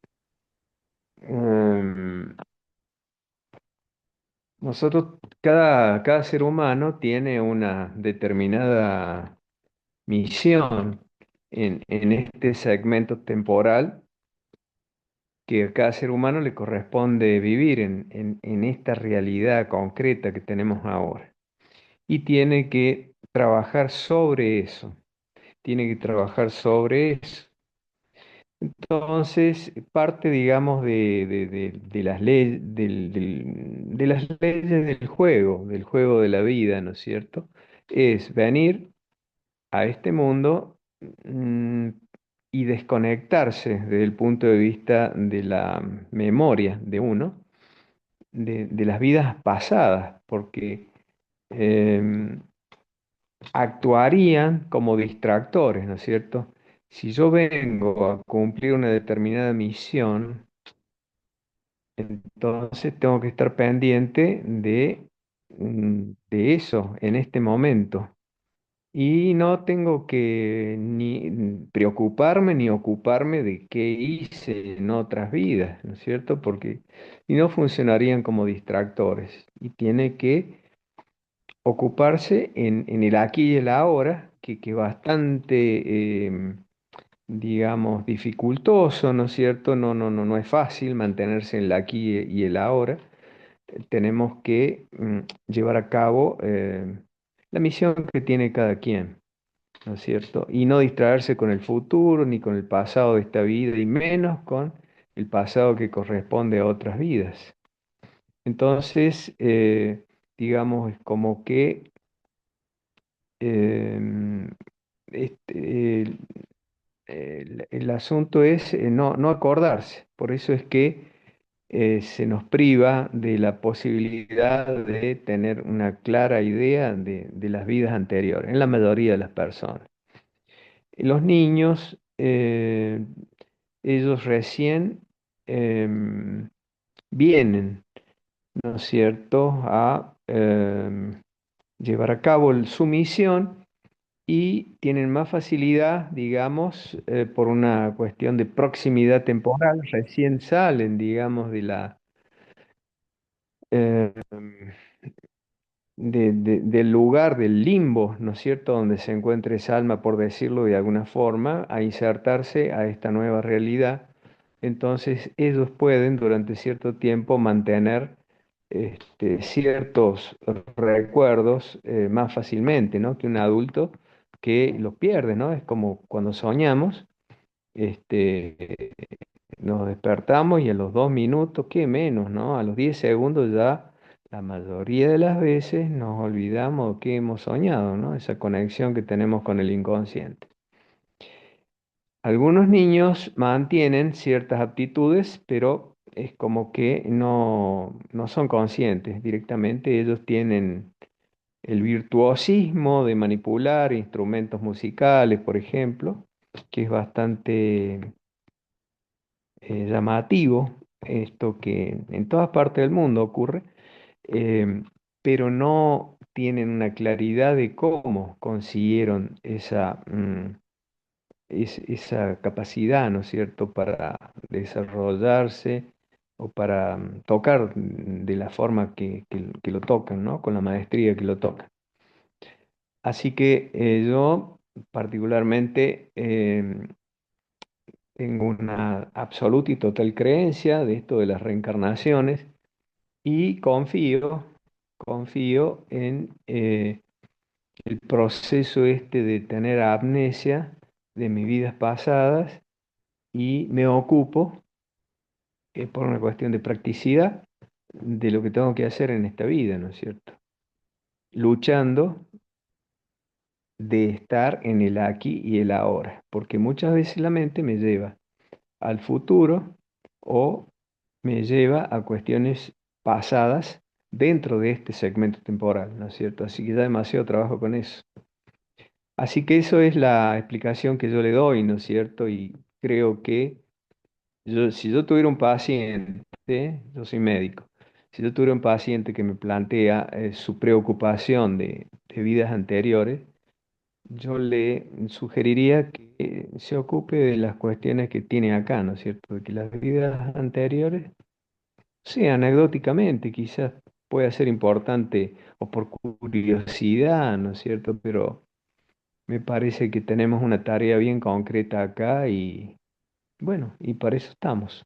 em, nosotros, cada ser humano tiene una determinada misión en este segmento temporal que a cada ser humano le corresponde vivir en esta realidad concreta que tenemos ahora. Y tiene que trabajar sobre eso, tiene que trabajar sobre eso. Entonces, parte, digamos, de las de las leyes del juego de la vida, ¿no es cierto? Es venir a este mundo mm, y desconectarse desde el punto de vista de la memoria de uno, de las vidas pasadas, porque em, actuarían como distractores, ¿no es cierto? Si yo vengo a cumplir una determinada misión, entonces tengo que estar pendiente de eso en este momento. Y no tengo que ni preocuparme ni ocuparme de qué hice en otras vidas, ¿no es cierto? Porque si no funcionarían como distractores. Y tiene que ocuparse en el aquí y el ahora, que bastante, digamos, dificultoso, ¿no es cierto? No es fácil mantenerse en el aquí y el ahora. Tenemos que llevar a cabo la misión que tiene cada quien, ¿no es cierto? Y no distraerse con el futuro ni con el pasado de esta vida, y menos con el pasado que corresponde a otras vidas. Entonces, digamos, es como que em, el, el asunto es no acordarse. Por eso es que se nos priva de la posibilidad de tener una clara idea de las vidas anteriores, en la mayoría de las personas. Los niños, ellos recién em, vienen, ¿no es cierto?, a llevar a cabo su misión y tienen más facilidad, digamos, por una cuestión de proximidad temporal, recién salen, digamos, eh, del lugar, del limbo, ¿no es cierto?, donde se encuentra esa alma, por decirlo de alguna forma, a insertarse a esta nueva realidad. Entonces ellos pueden durante cierto tiempo mantener ciertos recuerdos más fácilmente, ¿no?, que un adulto que los pierdes, ¿no? Es como cuando soñamos, nos despertamos y a los 2 minutos, qué menos, ¿no? A los 10 segundos ya la mayoría de las veces nos olvidamos que hemos soñado, ¿no? Esa conexión que tenemos con el inconsciente. Algunos niños mantienen ciertas aptitudes, pero es como que no son conscientes. Directamente ellos tienen el virtuosismo de manipular instrumentos musicales, por ejemplo, que es bastante llamativo, esto que en todas partes del mundo ocurre, eh, pero no tienen una claridad de cómo consiguieron esa capacidad, ¿no es cierto?, para desarrollarse o para tocar de la forma que lo tocan, ¿no?, con la maestría que lo tocan. Así que yo particularmente tengo una absoluta y total creencia de esto de las reencarnaciones y confío en el proceso este de tener amnesia de mis vidas pasadas y me ocupo, por una cuestión de practicidad, de lo que tengo que hacer en esta vida, ¿no es cierto? Luchando de estar en el aquí y el ahora, porque muchas veces la mente me lleva al futuro o me lleva a cuestiones pasadas dentro de este segmento temporal, ¿no es cierto? Así que ya demasiado trabajo con eso. Así que eso es la explicación que yo le doy, ¿no es cierto? Y creo que si yo tuviera un paciente, yo soy médico, si yo tuviera un paciente que me plantea su preocupación de vidas anteriores, yo le sugeriría que se ocupe de las cuestiones que tiene acá, ¿no es cierto? De que las vidas anteriores, sí, anecdóticamente, quizás pueda ser importante o por curiosidad, ¿no es cierto? Pero me parece que tenemos una tarea bien concreta acá y bueno, y para eso estamos.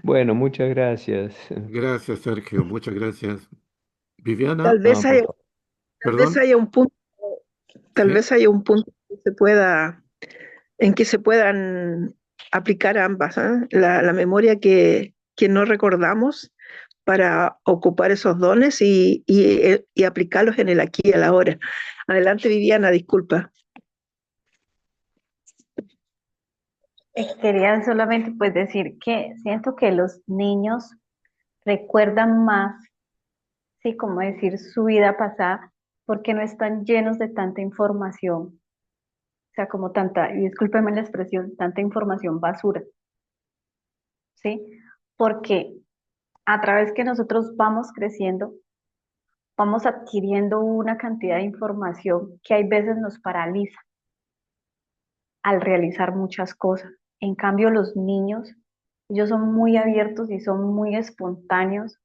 Bueno, muchas gracias. Gracias, Sergio. Muchas gracias. Viviana, Tal vez No, por haya, favor. tal vez perdón. haya un punto, tal Sí, vez haya un punto en que se puedan aplicar ambas, ¿ah? La memoria que no recordamos para ocupar esos dones y aplicarlos en el aquí y el ahora. Adelante, Viviana, disculpa. Quería solamente pues decir que siento que los niños recuerdan más, sí, como decir su vida pasada, porque no están llenos de tanta información, o sea, como tanta, y discúlpeme la expresión, tanta información basura, ¿sí? Porque a través que nosotros vamos creciendo, vamos adquiriendo una cantidad de información que hay veces nos paraliza al realizar muchas cosas. En cambio, los niños, ellos son muy abiertos y son muy espontáneos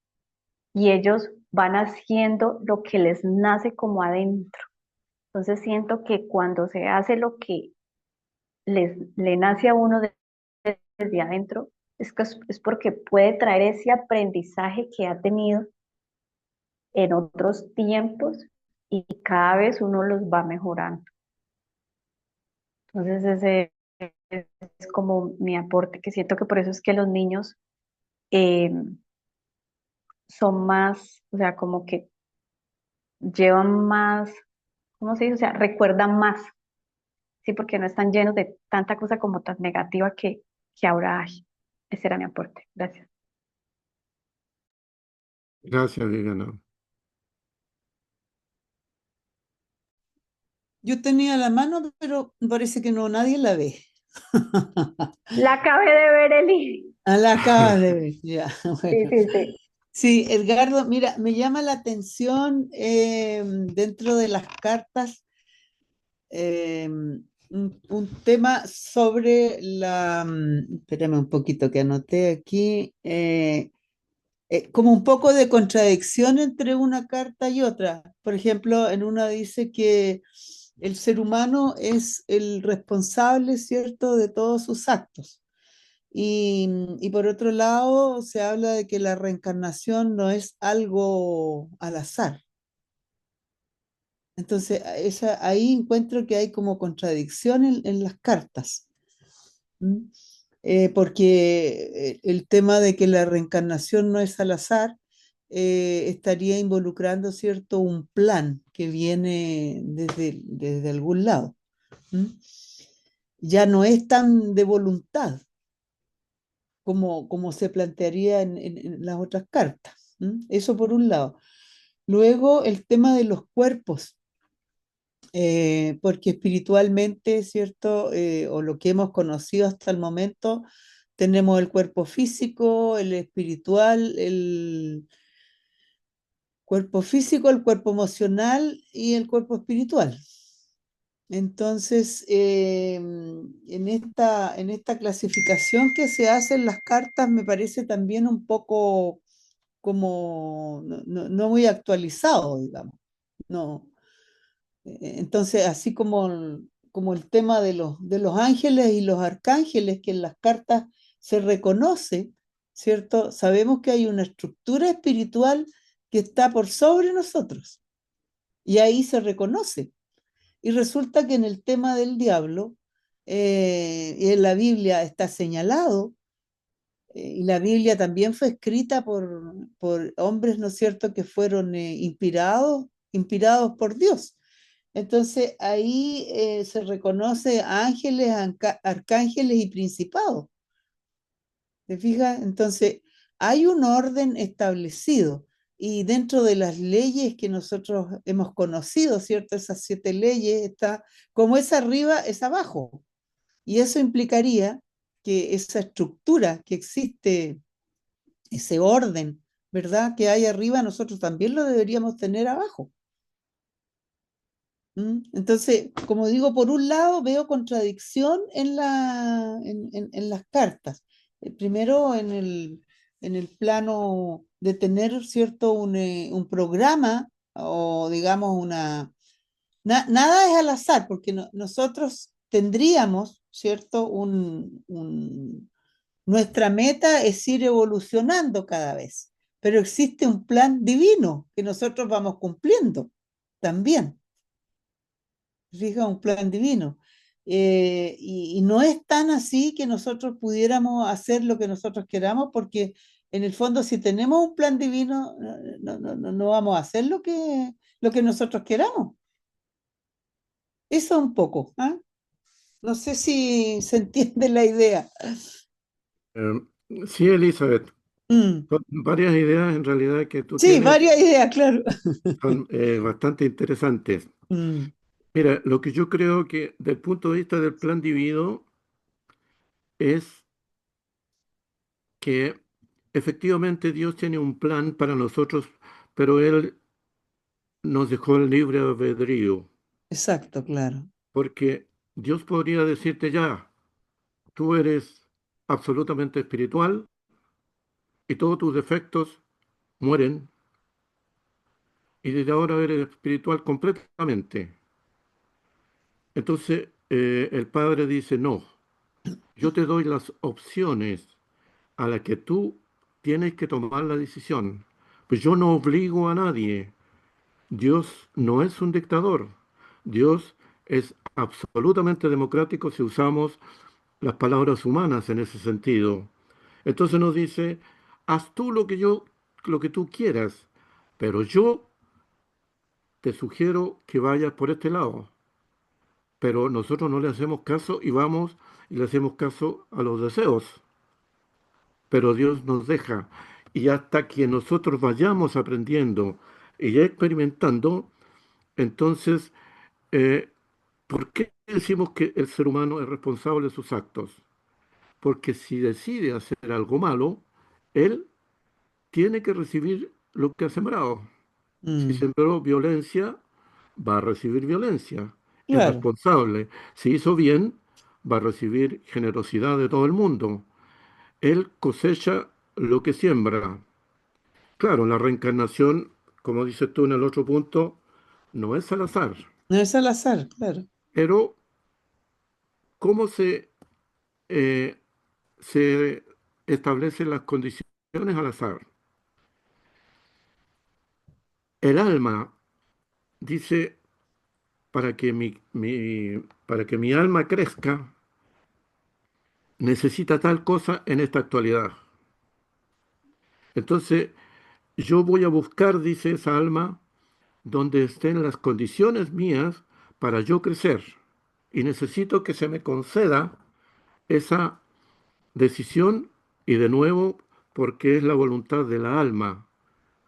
y ellos van haciendo lo que les nace como adentro. Entonces siento que cuando se hace lo que le nace a uno desde adentro, es porque puede traer ese aprendizaje que ha tenido en otros tiempos y cada vez uno los va mejorando. Entonces ese es como mi aporte, que siento que por eso es que los niños eh, son más, o sea, como que llevan más, ¿cómo se dice? O sea, recuerdan más, ¿sí? Porque no están llenos de tanta cosa como tan negativa que ahora hay. Ese era mi aporte. Gracias. gracias, Viviana. Yo tenía la mano, pero parece que no, nadie la ve. La acabé de ver, Eli. Ah, la acabas de ver, ya. Sí, Bueno. sí, sí. Sí, Edgardo, mira, me llama la atención dentro de las cartas un tema sobre espérame un poquito que anoté aquí, como un poco de contradicción entre una carta y otra. Por ejemplo, en una dice que el ser humano es el responsable, ¿cierto?, de todos sus actos. Y por otro lado, se habla de que la reencarnación no es algo al azar. Entonces, ahí encuentro que hay como contradicción en las cartas. ¿M? Porque el tema de que la reencarnación no es al azar, estaría involucrando, ¿cierto?, un plan que viene desde algún lado. ¿M? Ya no es tan de voluntad como se plantearía en las otras cartas. ¿M? Eso por un lado. Luego, el tema de los cuerpos. Porque espiritualmente, ¿cierto? O lo que hemos conocido hasta el momento, tenemos el cuerpo físico, el espiritual, el cuerpo físico, el cuerpo emocional y el cuerpo espiritual. Entonces, en esta clasificación que se hace en las cartas me parece también un poco como no muy actualizado, digamos. No. Entonces, así como el tema de los ángeles y los arcángeles, que en las cartas se reconoce, ¿cierto? Sabemos que hay una estructura espiritual que está por sobre nosotros y ahí se reconoce. Y resulta que en el tema del diablo, y en la Biblia está señalado, y la Biblia también fue escrita por hombres, ¿no es cierto?, que fueron inspirados por Dios. Entonces ahí se reconoce ángeles, arcángeles y principados. ¿Te fijas? Entonces hay un orden establecido y dentro de las leyes que nosotros hemos conocido, ¿cierto? Esas 7 leyes, está como es arriba, es abajo. Y eso implicaría que esa estructura que existe, ese orden, ¿verdad? Que hay arriba, nosotros también lo deberíamos tener abajo. Entonces, como digo, por un lado veo contradicción en las cartas. Primero, en el plano de tener, ¿cierto?, un programa o, digamos, nada es al azar, porque nosotros tendríamos, ¿cierto?, nuestra meta es ir evolucionando cada vez, pero existe un plan divino que nosotros vamos cumpliendo también. Fija, un plan divino. Y no es tan así que nosotros pudiéramos hacer lo que nosotros queramos, porque en el fondo, si tenemos un plan divino, no vamos a hacer lo que nosotros queramos. Eso un poco, ¿ah? No sé si se entiende la idea. Eh, sí, Elizabeth, Mm. son varias ideas en realidad que tú Sí, tienes, varias ideas, claro. son bastante interesantes. Mm. Mira, lo que yo creo que del punto de vista del plan divino es que efectivamente Dios tiene un plan para nosotros, pero Él nos dejó el libre albedrío, Exacto, claro. porque Dios podría decirte ya, tú eres absolutamente espiritual y todos tus defectos mueren y desde ahora eres espiritual completamente. Entonces el Padre dice, no, yo te doy las opciones a las que tú tienes que tomar la decisión. Pues yo no obligo a nadie. Dios no es un dictador. Dios es absolutamente democrático si usamos las palabras humanas en ese sentido. Entonces nos dice, haz tú lo que tú quieras, pero yo te sugiero que vayas por este lado. Pero nosotros no le hacemos caso y vamos y le hacemos caso a los deseos. Pero Dios nos deja. Y hasta que nosotros vayamos aprendiendo y experimentando, entonces, eh, ¿por qué decimos que el ser humano es responsable de sus actos? Porque si decide hacer algo malo, él tiene que recibir lo que ha sembrado. Si Mm. sembró violencia, va a recibir violencia. Es Claro. responsable. Si hizo bien, va a recibir generosidad de todo el mundo. Él cosecha lo que siembra. Claro, la reencarnación, como dices tú en el otro punto, no es al azar. No es al azar, claro. Pero, ¿cómo eh, se establecen las condiciones al azar? El alma dice, para que mi alma crezca, necesita tal cosa en esta actualidad. Entonces, yo voy a buscar, dice esa alma, donde estén las condiciones mías para yo crecer. Y necesito que se me conceda esa decisión y de nuevo, porque es la voluntad de la alma,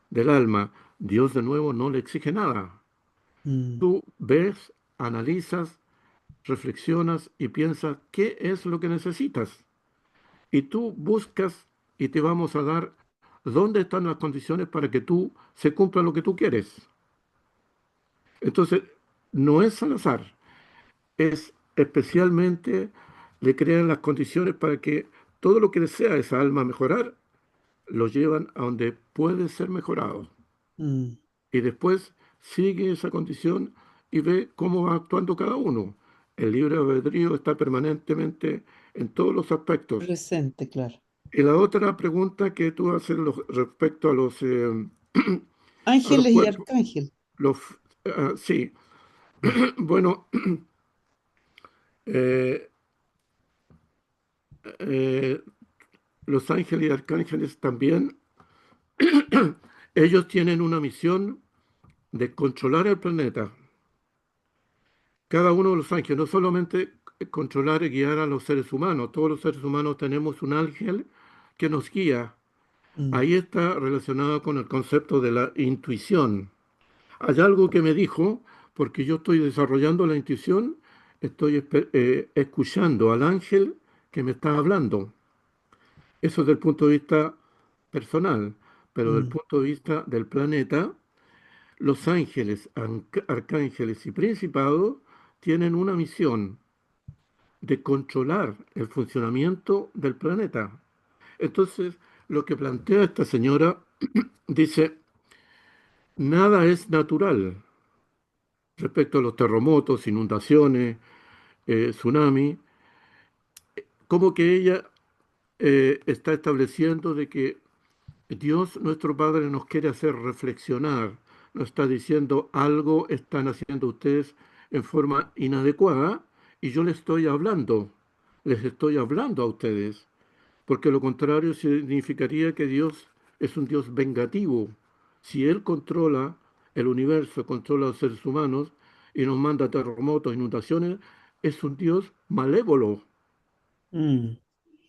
del alma. Dios de nuevo no le exige nada. Mm, Tú ves, analizas, reflexionas y piensas qué es lo que necesitas. Y tú buscas y te vamos a dar dónde están las condiciones para que tú se cumpla lo que tú quieres. Entonces, no es al azar, es especialmente le crean las condiciones para que todo lo que desea esa alma mejorar, lo llevan a donde puede ser mejorado. mm, Y después sigue esa condición y ve cómo va actuando cada uno. El libre albedrío está permanentemente en todos los aspectos. presente, claro. Y la otra pregunta que tú haces respecto a los Ángeles y cuerpos, arcángel. los, sí, bueno, eh, eh, los ángeles y arcángeles también, ellos tienen una misión de controlar el planeta. Cada uno de los ángeles, no solamente controlar y guiar a los seres humanos, todos los seres humanos tenemos un ángel que nos guía. Mm, Ahí está relacionado con el concepto de la intuición. Hay algo que me dijo, porque yo estoy desarrollando la intuición, estoy escuchando al ángel que me está hablando. Eso desde el punto de vista personal, pero desde el mm, punto de vista del planeta, los ángeles, arcángeles y principados tienen una misión de controlar el funcionamiento del planeta. Entonces, lo que plantea esta señora dice, nada es natural respecto a los terremotos, inundaciones, tsunami, como que ella está estableciendo de que Dios, nuestro Padre, nos quiere hacer reflexionar, nos está diciendo algo están haciendo ustedes en forma inadecuada y yo les estoy hablando a ustedes, porque lo contrario significaría que Dios es un Dios vengativo. Si Él controla el universo, controla a los seres humanos y nos manda terremotos, inundaciones, es un Dios malévolo. mm.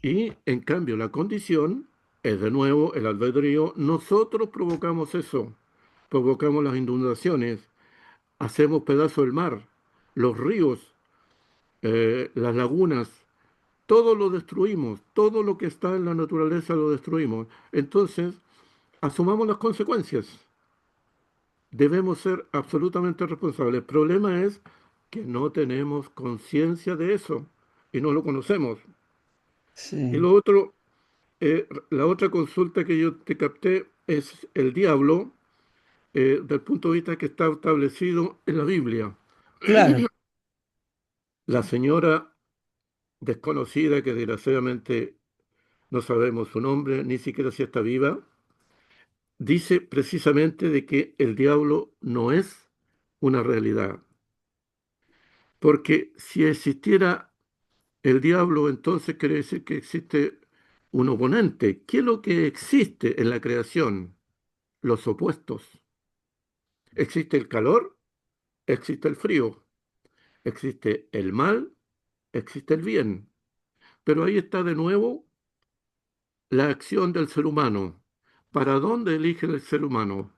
Y en cambio la condición es de nuevo el albedrío. Nosotros provocamos eso, provocamos las inundaciones, hacemos pedazos del mar, los ríos, las lagunas, todo lo destruimos, todo lo que está en la naturaleza lo destruimos. Entonces, asumamos las consecuencias. Debemos ser absolutamente responsables. El problema es que no tenemos conciencia de eso y no lo conocemos. Y Sí, lo otro, la otra consulta que yo te capté es el diablo, del punto de vista que está establecido en la Biblia. claro. La señora desconocida, que desgraciadamente no sabemos su nombre, ni siquiera si está viva, dice precisamente de que el diablo no es una realidad. Porque si existiera el diablo, entonces quiere decir que existe un oponente. ¿Qué es lo que existe en la creación? Los opuestos. Existe el calor, existe el frío, existe el mal, existe el bien. Pero ahí está de nuevo la acción del ser humano. ¿Para dónde elige el ser humano?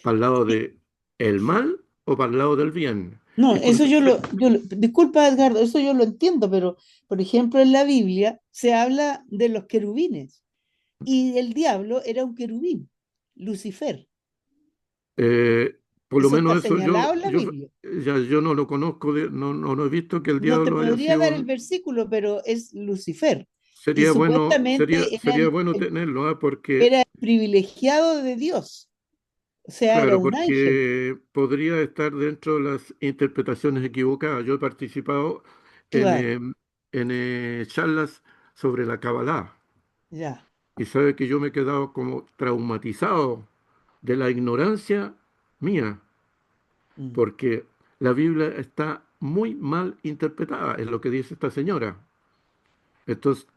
¿Para el lado Sí. de el mal o para el lado del bien? No, Y eso cuando usted, disculpa Edgardo, eso yo lo entiendo, pero por ejemplo en la Biblia se habla de los querubines y el diablo era un querubín, Lucifer. eh, por lo Eso está menos eso señalado en la Biblia. yo no lo conozco, no he visto que el No te diablo haya podría sido dar el versículo, pero es Lucifer. Y supuestamente sería bueno tenerlo, ¿ah? Porque era el privilegiado de Dios, o sea, era claro, un ángel. porque podría estar dentro de las interpretaciones equivocadas. Yo he participado en, Claro, eh, en charlas sobre la Kabbalah ya. y sabe que yo me he quedado como traumatizado de la ignorancia mía, Mm, porque la Biblia está muy mal interpretada, es lo que dice esta señora. Entonces,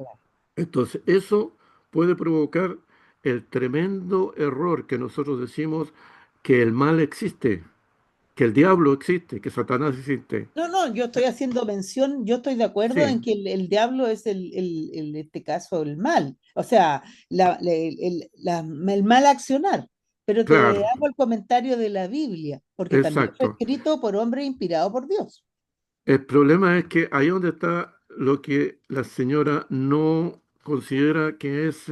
entonces eso puede provocar el tremendo error que nosotros decimos que el mal existe, que el diablo existe, que Satanás existe. No, no, yo estoy haciendo mención, yo estoy de acuerdo Sí, en que el diablo es en este caso el mal, o sea, el mal accionar, pero te claro, hago el comentario de la Biblia, porque también fue exacto. escrito por hombre inspirado por Dios. El problema es que ahí donde está lo que la señora no considera que es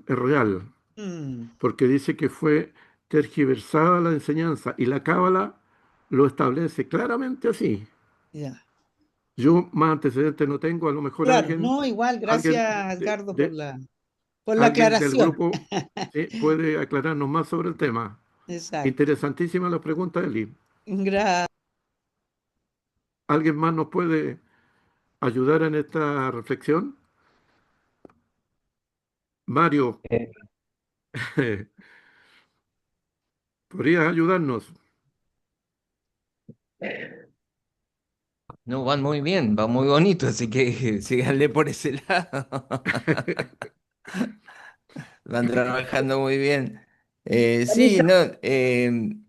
real, Mm, porque dice que fue tergiversada la enseñanza y la Cábala lo establece claramente así. ya. Yo más antecedentes no tengo, a lo mejor Claro, no, igual, gracias, Edgardo, por la alguien del aclaración. grupo sí, puede aclararnos más sobre el tema. Exacto. Interesantísima la pregunta, Eli. Gracias. ¿Alguien más nos puede ayudar en esta reflexión? Mario, Eh, ¿podrías ayudarnos? No, van muy bien, va muy bonito, así que síganle por ese lado. Van trabajando muy bien. Sí, Vanessa, no,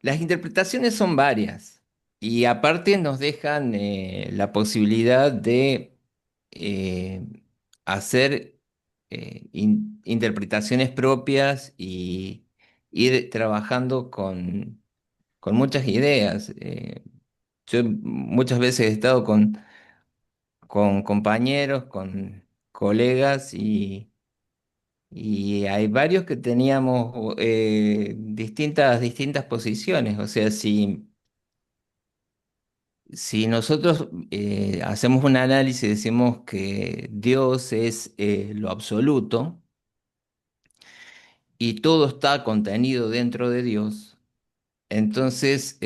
las interpretaciones son varias y aparte nos dejan la posibilidad de eh, hacer interpretaciones propias y ir trabajando con muchas ideas. Yo muchas veces he estado con compañeros, con colegas y hay varios que teníamos distintas posiciones. O sea, si nosotros hacemos un análisis y decimos que Dios es lo absoluto y todo está contenido dentro de Dios, entonces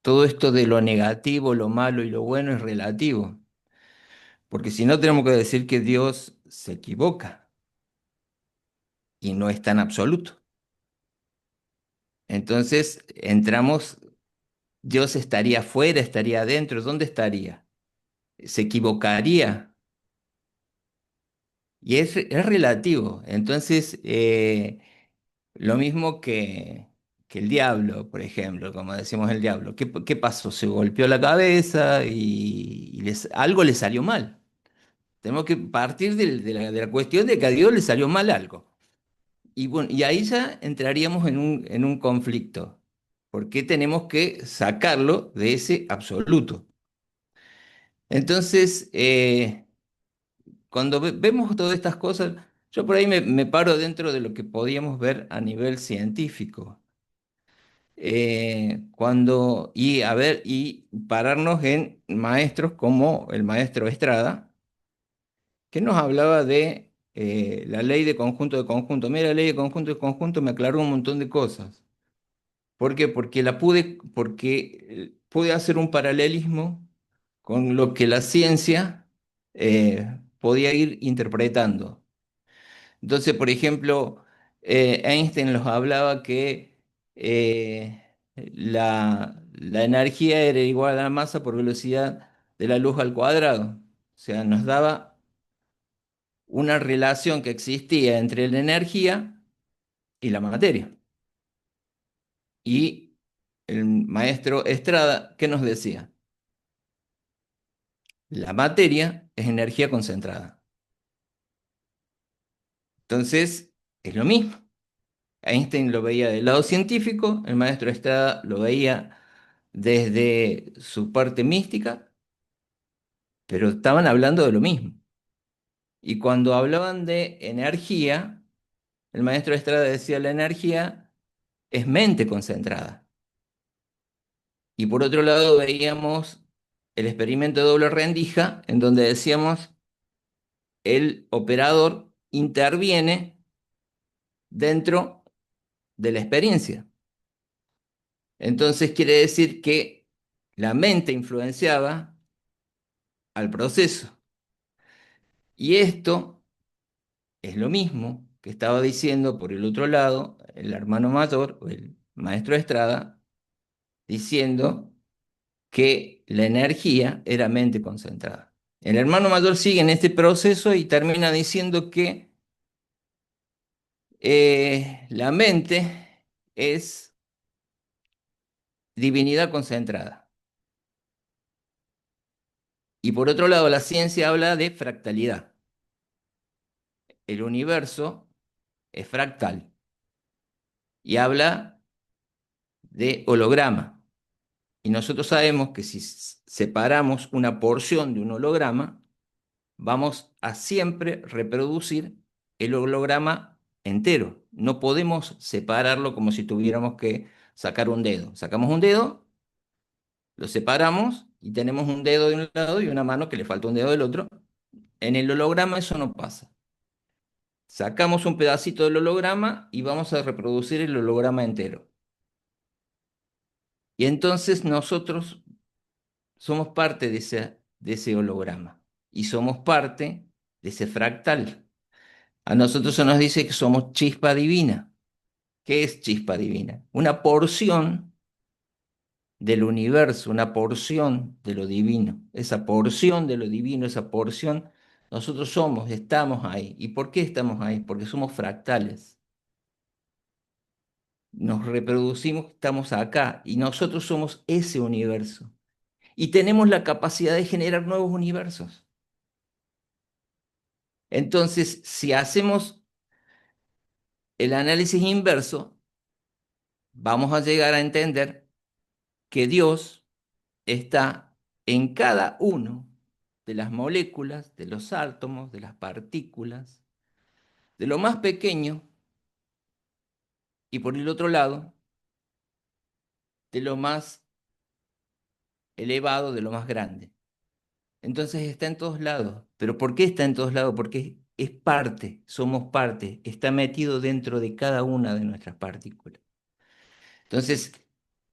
todo esto de lo negativo, lo malo y lo bueno es relativo. Porque si no, tenemos que decir que Dios se equivoca y no es tan absoluto. Entonces entramos, Dios estaría fuera, estaría adentro, ¿dónde estaría? ¿Se equivocaría? Y es relativo. Entonces, lo mismo que el diablo, por ejemplo, como decimos el diablo. ¿Qué pasó? Se golpeó la cabeza y algo le salió mal. Tenemos que partir de la cuestión de que a Dios le salió mal algo. Y bueno, y ahí ya entraríamos en un conflicto, porque tenemos que sacarlo de ese absoluto. Entonces, cuando vemos todas estas cosas, yo por ahí me paro dentro de lo que podíamos ver a nivel científico. Y a ver, y pararnos en maestros como el maestro Estrada, que nos hablaba de la ley de conjunto de conjunto. Mira, la ley de conjunto me aclaró un montón de cosas. ¿Por qué? Porque pude hacer un paralelismo con lo que la ciencia podía ir interpretando. Entonces, por ejemplo, Einstein nos hablaba que la energía era igual a la masa por velocidad de la luz al cuadrado. O sea, nos daba una relación que existía entre la energía y la materia. Y el maestro Estrada, ¿qué nos decía? La materia es energía concentrada. Entonces, es lo mismo. Einstein lo veía del lado científico, el maestro Estrada lo veía desde su parte mística, pero estaban hablando de lo mismo. Y cuando hablaban de energía, el maestro Estrada decía la energía es mente concentrada. Y por otro lado veíamos el experimento de doble rendija, en donde decíamos el operador interviene dentro de la experiencia. Entonces quiere decir que la mente influenciaba al proceso. Y esto es lo mismo que estaba diciendo por el otro lado el hermano mayor o el maestro Estrada, diciendo que la energía era mente concentrada. El hermano mayor sigue en este proceso y termina diciendo que la mente es divinidad concentrada. Y por otro lado, la ciencia habla de fractalidad. El universo es fractal y habla de holograma. Y nosotros sabemos que si separamos una porción de un holograma, vamos a siempre reproducir el holograma entero. No podemos separarlo como si tuviéramos que sacar un dedo. Sacamos un dedo, lo separamos y tenemos un dedo de un lado y una mano que le falta un dedo del otro. En el holograma eso no pasa. Sacamos un pedacito del holograma y vamos a reproducir el holograma entero. Y entonces nosotros somos parte de ese holograma y somos parte de ese fractal. A nosotros se nos dice que somos chispa divina. ¿Qué es chispa divina? Una porción del universo, una porción de lo divino. Esa porción de lo divino, esa porción, nosotros somos, estamos ahí. ¿Y por qué estamos ahí? Porque somos fractales. Nos reproducimos, estamos acá y nosotros somos ese universo. Y tenemos la capacidad de generar nuevos universos. Entonces, si hacemos el análisis inverso, vamos a llegar a entender que Dios está en cada uno de las moléculas, de los átomos, de las partículas, de lo más pequeño y por el otro lado, de lo más elevado, de lo más grande. Entonces está en todos lados. ¿Pero por qué está en todos lados? Porque es parte, somos parte, está metido dentro de cada una de nuestras partículas. Entonces,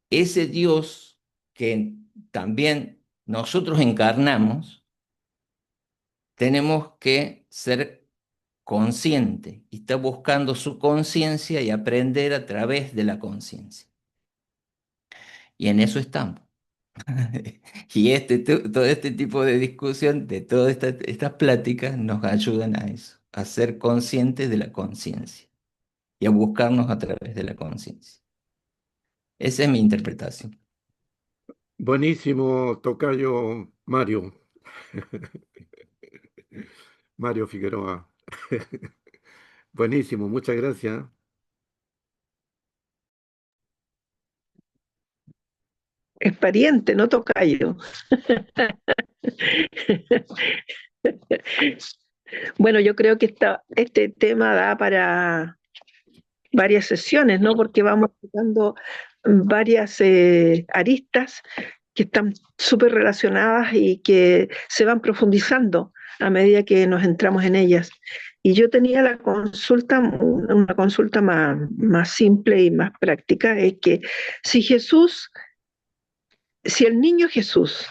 ese Dios que también nosotros encarnamos, tenemos que ser conscientes y está buscando su conciencia y aprender a través de la conciencia. Y en eso estamos. Y todo este tipo de discusión, de todas estas pláticas, nos ayudan a eso, a ser conscientes de la conciencia y a buscarnos a través de la conciencia. Esa es mi interpretación. Buenísimo, tocayo Mario. Mario Figueroa. Buenísimo, muchas gracias. Es pariente, no tocayo. Bueno, yo creo que este tema da para varias sesiones, ¿no? Porque vamos tocando varias aristas que están súper relacionadas y que se van profundizando a medida que nos entramos en ellas. Y yo tenía una consulta más simple y más práctica, es que si si el niño Jesús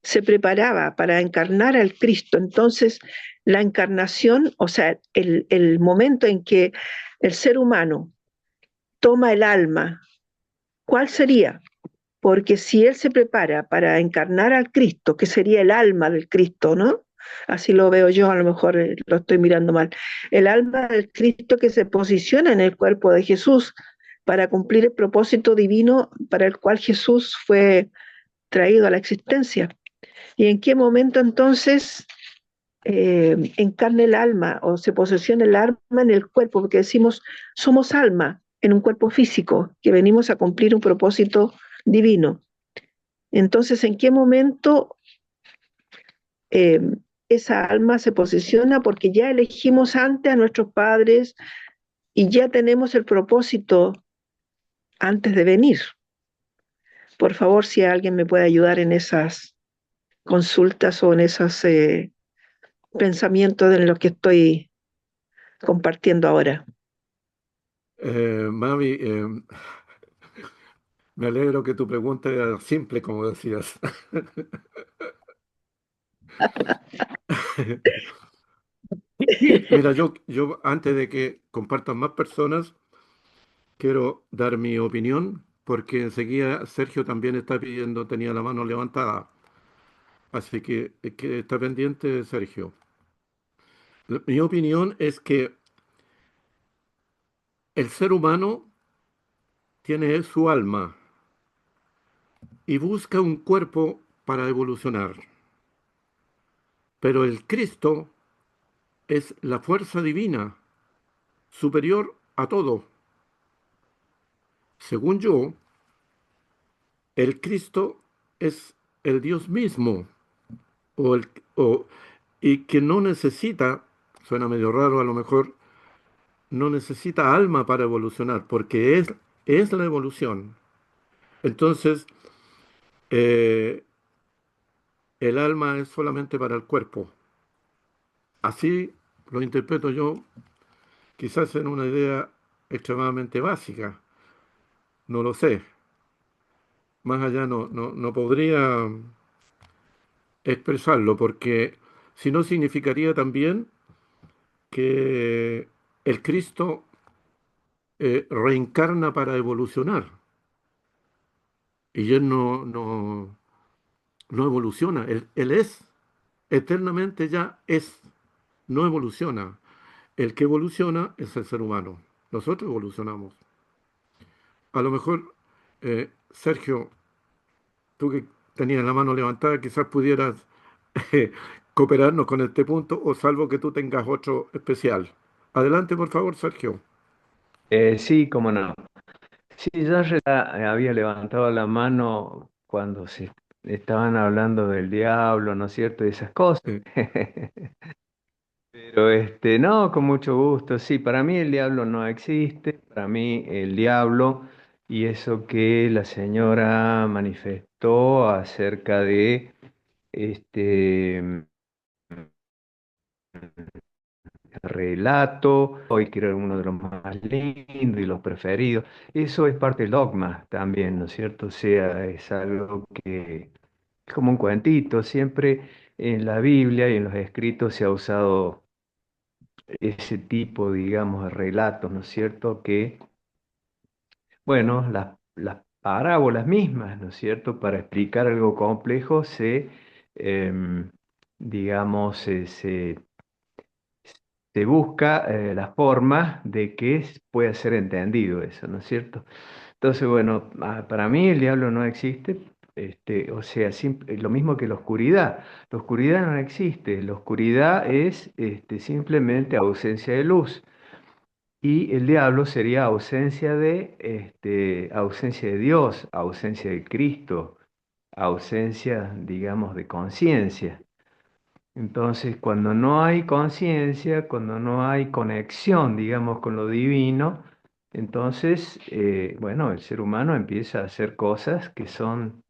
se preparaba para encarnar al Cristo, entonces la encarnación, o sea, el momento en que el ser humano toma el alma, ¿cuál sería? Porque si él se prepara para encarnar al Cristo, que sería el alma del Cristo, ¿no? Así lo veo yo, a lo mejor lo estoy mirando mal. El alma del Cristo que se posiciona en el cuerpo de Jesús para cumplir el propósito divino para el cual Jesús fue traído a la existencia. ¿Y en qué momento entonces encarna el alma o se posesiona el alma en el cuerpo? Porque decimos, somos alma en un cuerpo físico, que venimos a cumplir un propósito divino. Entonces, ¿en qué momento eh, esa alma se posiciona? Porque ya elegimos antes a nuestros padres y ya tenemos el propósito antes de venir. Por favor, si alguien me puede ayudar en esas consultas o en esos pensamientos de lo que estoy compartiendo ahora. Mami, me alegro que tu pregunta era simple, como decías. Mira, yo antes de que compartan más personas, quiero dar mi opinión porque enseguida Sergio también está pidiendo, tenía la mano levantada. Así que está pendiente Sergio. Mi opinión es que el ser humano tiene su alma y busca un cuerpo para evolucionar. Pero el Cristo es la fuerza divina, superior a todo. Según yo, el Cristo es el Dios mismo, o el, o- y que no necesita, suena medio raro a lo mejor, no necesita alma para evolucionar, porque es la evolución. Entonces, eh, el alma es solamente para el cuerpo. Así lo interpreto yo, quizás en una idea extremadamente básica, no lo sé. Más allá no podría expresarlo, porque si no significaría también que el Cristo reencarna para evolucionar, y él no evoluciona, él es, eternamente ya es, no evoluciona. El que evoluciona es el ser humano. Nosotros evolucionamos. A lo mejor, Sergio, tú que tenías la mano levantada, quizás pudieras eh, cooperarnos con este punto, o salvo que tú tengas otro especial. Adelante, por favor, Sergio. Sí, cómo no. Sí, yo ya había levantado la mano cuando se estaban hablando del diablo, ¿no es cierto? Y esas cosas. Eh, Pero no, con mucho gusto. Sí, para mí el diablo no existe. Para mí el diablo y eso que la señora manifestó acerca de este relato, hoy creo que uno de los más lindos y los preferidos. Eso es parte del dogma también, ¿no es cierto? O sea, es algo que es como un cuentito. Siempre en la Biblia y en los escritos se ha usado ese tipo, digamos, de relatos, ¿no es cierto? Que, bueno, las parábolas mismas, ¿no es cierto? Para explicar algo complejo em, digamos, se busca la forma de que pueda ser entendido eso, ¿no es cierto? Entonces, bueno, para mí el diablo no existe, o sea, lo mismo que la oscuridad. La oscuridad no existe, la oscuridad es simplemente ausencia de luz. Y el diablo sería ausencia de Dios, ausencia de Cristo, ausencia, digamos, de conciencia. Entonces, cuando no hay conciencia, cuando no hay conexión, digamos, con lo divino, entonces, bueno, el ser humano empieza a hacer cosas que son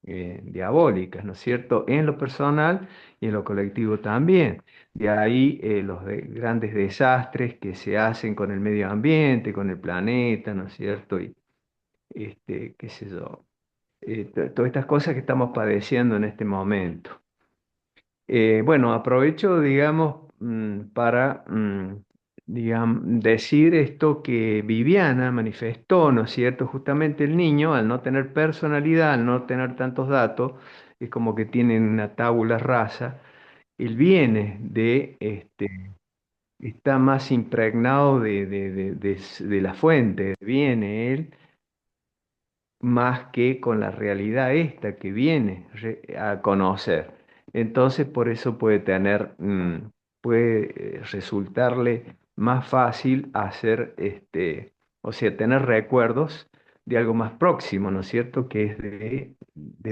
diabólicas, ¿no es cierto? En lo personal y en lo colectivo también. De ahí grandes desastres que se hacen con el medio ambiente, con el planeta, ¿no es cierto? Y, qué sé yo, todas estas cosas que estamos padeciendo en este momento. Bueno, aprovecho, digamos, para decir esto que Viviana manifestó, ¿no es cierto? Justamente el niño, al no tener personalidad, al no tener tantos datos, es como que tiene una tabula rasa, él viene está más impregnado de la fuente, viene él más que con la realidad esta que viene a conocer. Entonces, por eso puede resultarle más fácil hacer, o sea, tener recuerdos de algo más próximo, ¿no es cierto? Que es de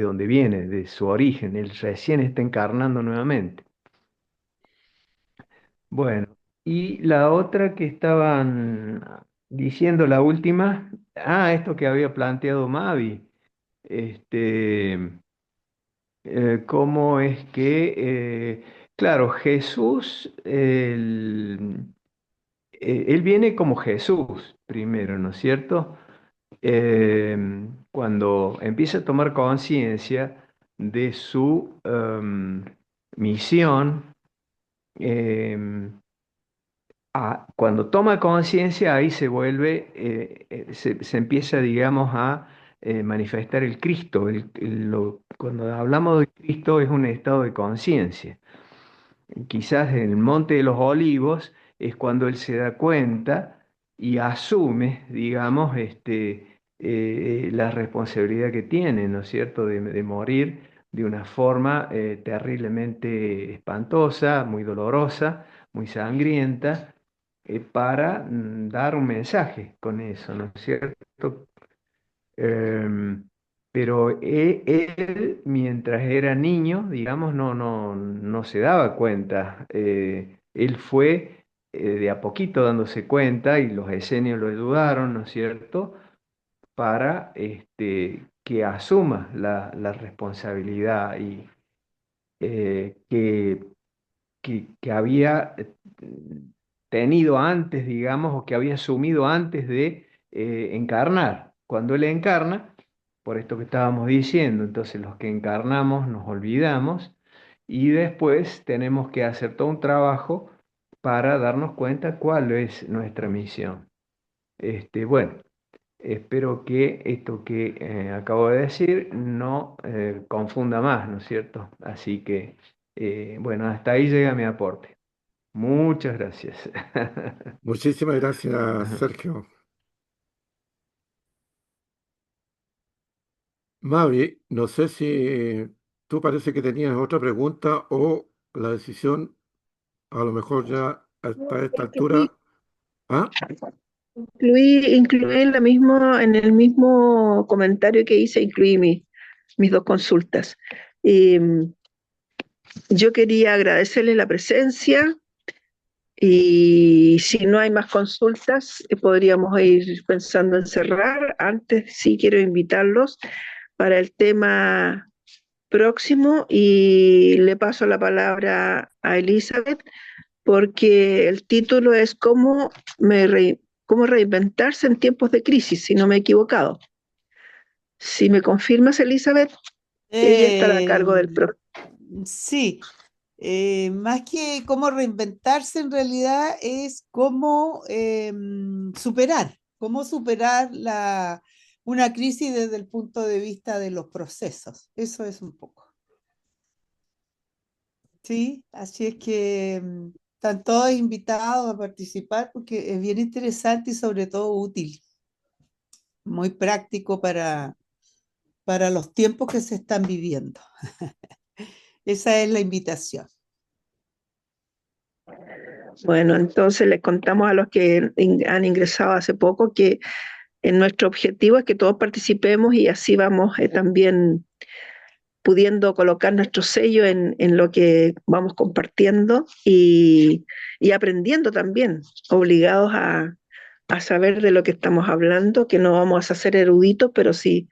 donde viene, de su origen. Él recién está encarnando nuevamente. Bueno, y la otra que estaban diciendo, la última, esto que había planteado Mavi. Este, cómo es que, claro, Jesús, él viene como Jesús primero, ¿no es cierto? Cuando empieza a tomar conciencia de su misión, em, cuando toma conciencia, ahí se vuelve, se empieza, digamos, a manifestar el Cristo. Cuando hablamos de Cristo es un estado de conciencia. Quizás en el Monte de los Olivos es cuando él se da cuenta y asume, digamos, la responsabilidad que tiene, ¿no es cierto?, de morir de una forma terriblemente espantosa, muy dolorosa, muy sangrienta, para dar un mensaje con eso, ¿no es cierto? Em, pero él, mientras era niño, digamos, no se daba cuenta. Él fue de a poquito dándose cuenta y los esenios lo ayudaron, ¿no es cierto?, para que asuma la responsabilidad y que había tenido antes, digamos, o que había asumido antes de encarnar. Cuando él encarna, por esto que estábamos diciendo, entonces los que encarnamos nos olvidamos y después tenemos que hacer todo un trabajo para darnos cuenta cuál es nuestra misión. Bueno, espero que esto que acabo de decir no confunda más, ¿no es cierto? Así que, bueno, hasta ahí llega mi aporte. Muchas gracias. Muchísimas gracias, Ajá. Sergio. Mavi, no sé si tú parece que tenías otra pregunta o la decisión, a lo mejor ya hasta esta Incluí, altura. ¿Ah? incluí en el mismo comentario que hice, incluí mis dos consultas. Y, yo quería agradecerle la presencia y si no hay más consultas, podríamos ir pensando en cerrar. Antes sí quiero invitarlos para el tema próximo y le paso la palabra a Elizabeth porque el título es cómo reinventarse en tiempos de crisis, si no me he equivocado. Si me confirmas, Elizabeth, ella estará a cargo del Eh, próximo. sí, más que cómo reinventarse, en realidad es cómo superar una crisis desde el punto de vista de los procesos. Eso es un poco. Sí, así es que están todos invitados a participar porque es bien interesante y sobre todo útil, muy práctico para los tiempos que se están viviendo. Esa es la invitación. Bueno, entonces les contamos a los que han ingresado hace poco que nuestro objetivo es que todos participemos y así vamos también pudiendo colocar nuestro sello en lo que vamos compartiendo y aprendiendo también, obligados a saber de lo que estamos hablando, que no vamos a ser eruditos, pero sí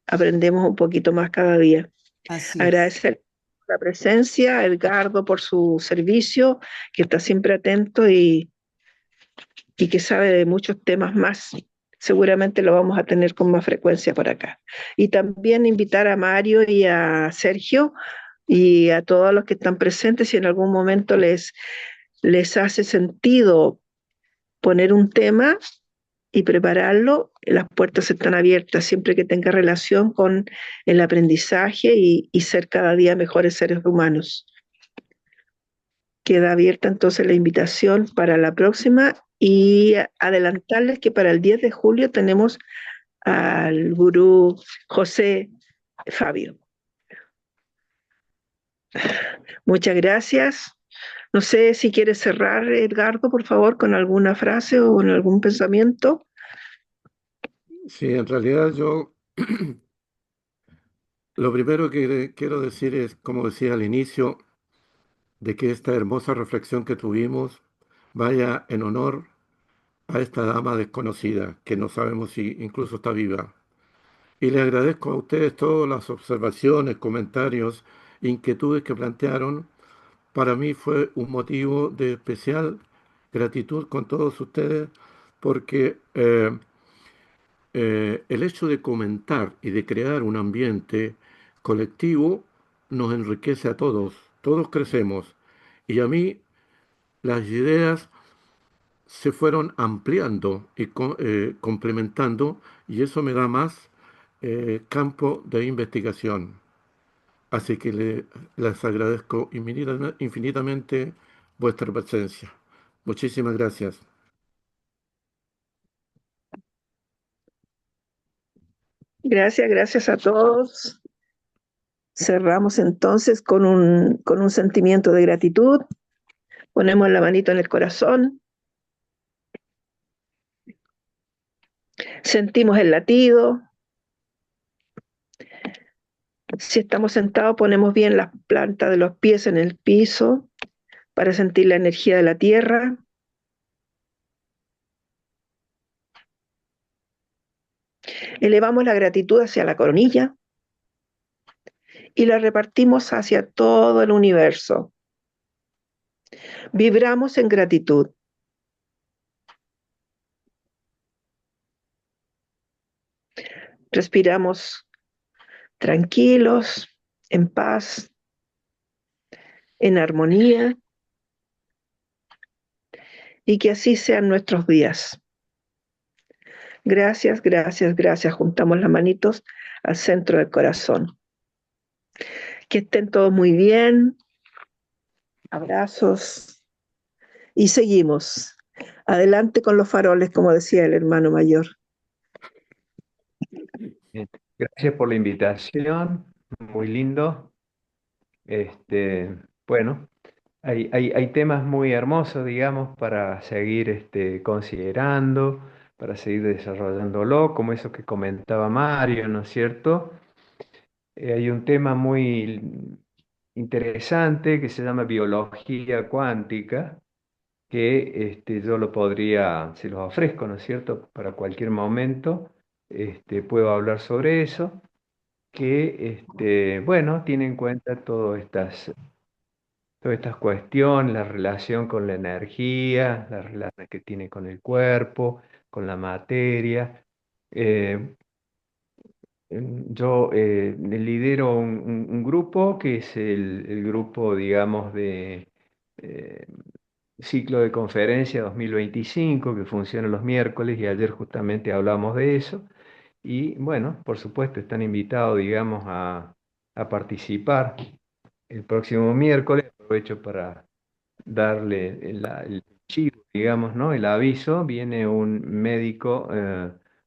aprendemos un poquito más cada día. Así es. Agradecer la presencia, a Edgardo por su servicio, que está siempre atento y que sabe de muchos temas más. Seguramente lo vamos a tener con más frecuencia por acá. Y también invitar a Mario y a Sergio y a todos los que están presentes, si en algún momento les hace sentido poner un tema y prepararlo, las puertas están abiertas siempre que tenga relación con el aprendizaje y ser cada día mejores seres humanos. Queda abierta entonces la invitación para la próxima y adelantarles que para el 10 de julio tenemos al gurú José Fabio. Muchas gracias. No sé si quieres cerrar, Edgardo, por favor, con alguna frase o con algún pensamiento. Sí, en realidad yo lo primero que quiero decir es, como decía al inicio, de que esta hermosa reflexión que tuvimos vaya en honor a esta dama desconocida, que no sabemos si incluso está viva. Y le agradezco a ustedes todas las observaciones, comentarios, inquietudes que plantearon. Para mí fue un motivo de especial gratitud con todos ustedes porque el hecho de comentar y de crear un ambiente colectivo nos enriquece a todos, todos crecemos. Y a mí las ideas se fueron ampliando y complementando, y eso me da más campo de investigación. Así que les agradezco infinitamente vuestra presencia. Muchísimas gracias. Gracias, gracias a todos. Cerramos entonces con un sentimiento de gratitud. Ponemos la manito en el corazón. Sentimos el latido. Si estamos sentados, ponemos bien las plantas de los pies en el piso para sentir la energía de la tierra. Elevamos la gratitud hacia la coronilla y la repartimos hacia todo el universo. Vibramos en gratitud. Respiramos tranquilos, en paz, en armonía, y que así sean nuestros días. Gracias, gracias, gracias. Juntamos las manitos al centro del corazón. Que estén todos muy bien. Abrazos. Y seguimos. Adelante con los faroles, como decía el hermano mayor. Gracias por la invitación, muy lindo. Bueno, hay temas muy hermosos, digamos, para seguir considerando, para seguir desarrollándolo, como eso que comentaba Mario, ¿no es cierto? Hay un tema muy interesante que se llama biología cuántica, que yo lo podría, se los ofrezco, ¿no es cierto? Para cualquier momento, puedo hablar sobre eso, que, bueno, tiene en cuenta todas estas cuestiones, la relación con la energía, la relación que tiene con el cuerpo, con la materia. Eh, yo lidero un grupo que es el grupo, digamos, de eh, ciclo de conferencia 2025 que funciona los miércoles y ayer justamente hablamos de eso. Y bueno, por supuesto, están invitados, digamos, a participar el próximo miércoles. Aprovecho para darle el chivo, digamos, ¿no? El aviso. Viene un médico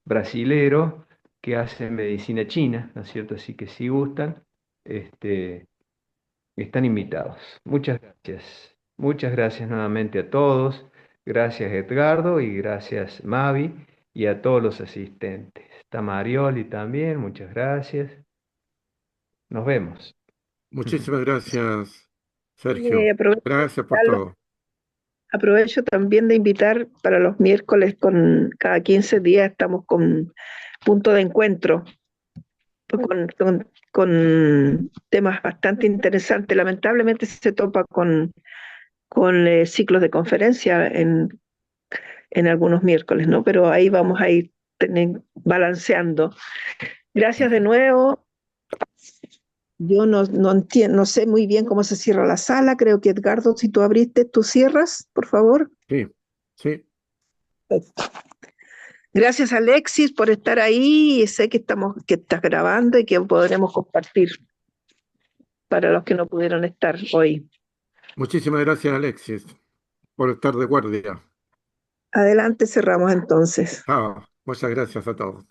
brasilero que hace medicina china, ¿no es cierto? Así que si gustan, este, están invitados. Muchas gracias. Muchas gracias nuevamente a todos. Gracias Edgardo y gracias Mavi y a todos los asistentes. Está Marioli también, muchas gracias. Nos vemos. Muchísimas gracias, Sergio. Aprovecho, Gracias por Carlos, todo. aprovecho también de invitar para los miércoles, cada 15 días estamos con punto de encuentro, con temas bastante interesantes. Lamentablemente se topa con ciclos de conferencia en algunos miércoles, ¿no? Pero ahí vamos a ir balanceando. Gracias de nuevo. Yo no entiendo, no sé muy bien cómo se cierra la sala. Creo que Edgardo, si tú abriste, tú cierras, por favor. Sí, sí. Gracias, Alexis, por estar ahí. Y sé que estás grabando y que podremos compartir para los que no pudieron estar hoy. Muchísimas gracias, Alexis, por estar de guardia. Adelante, cerramos entonces. Chao. Muchas gracias a todos.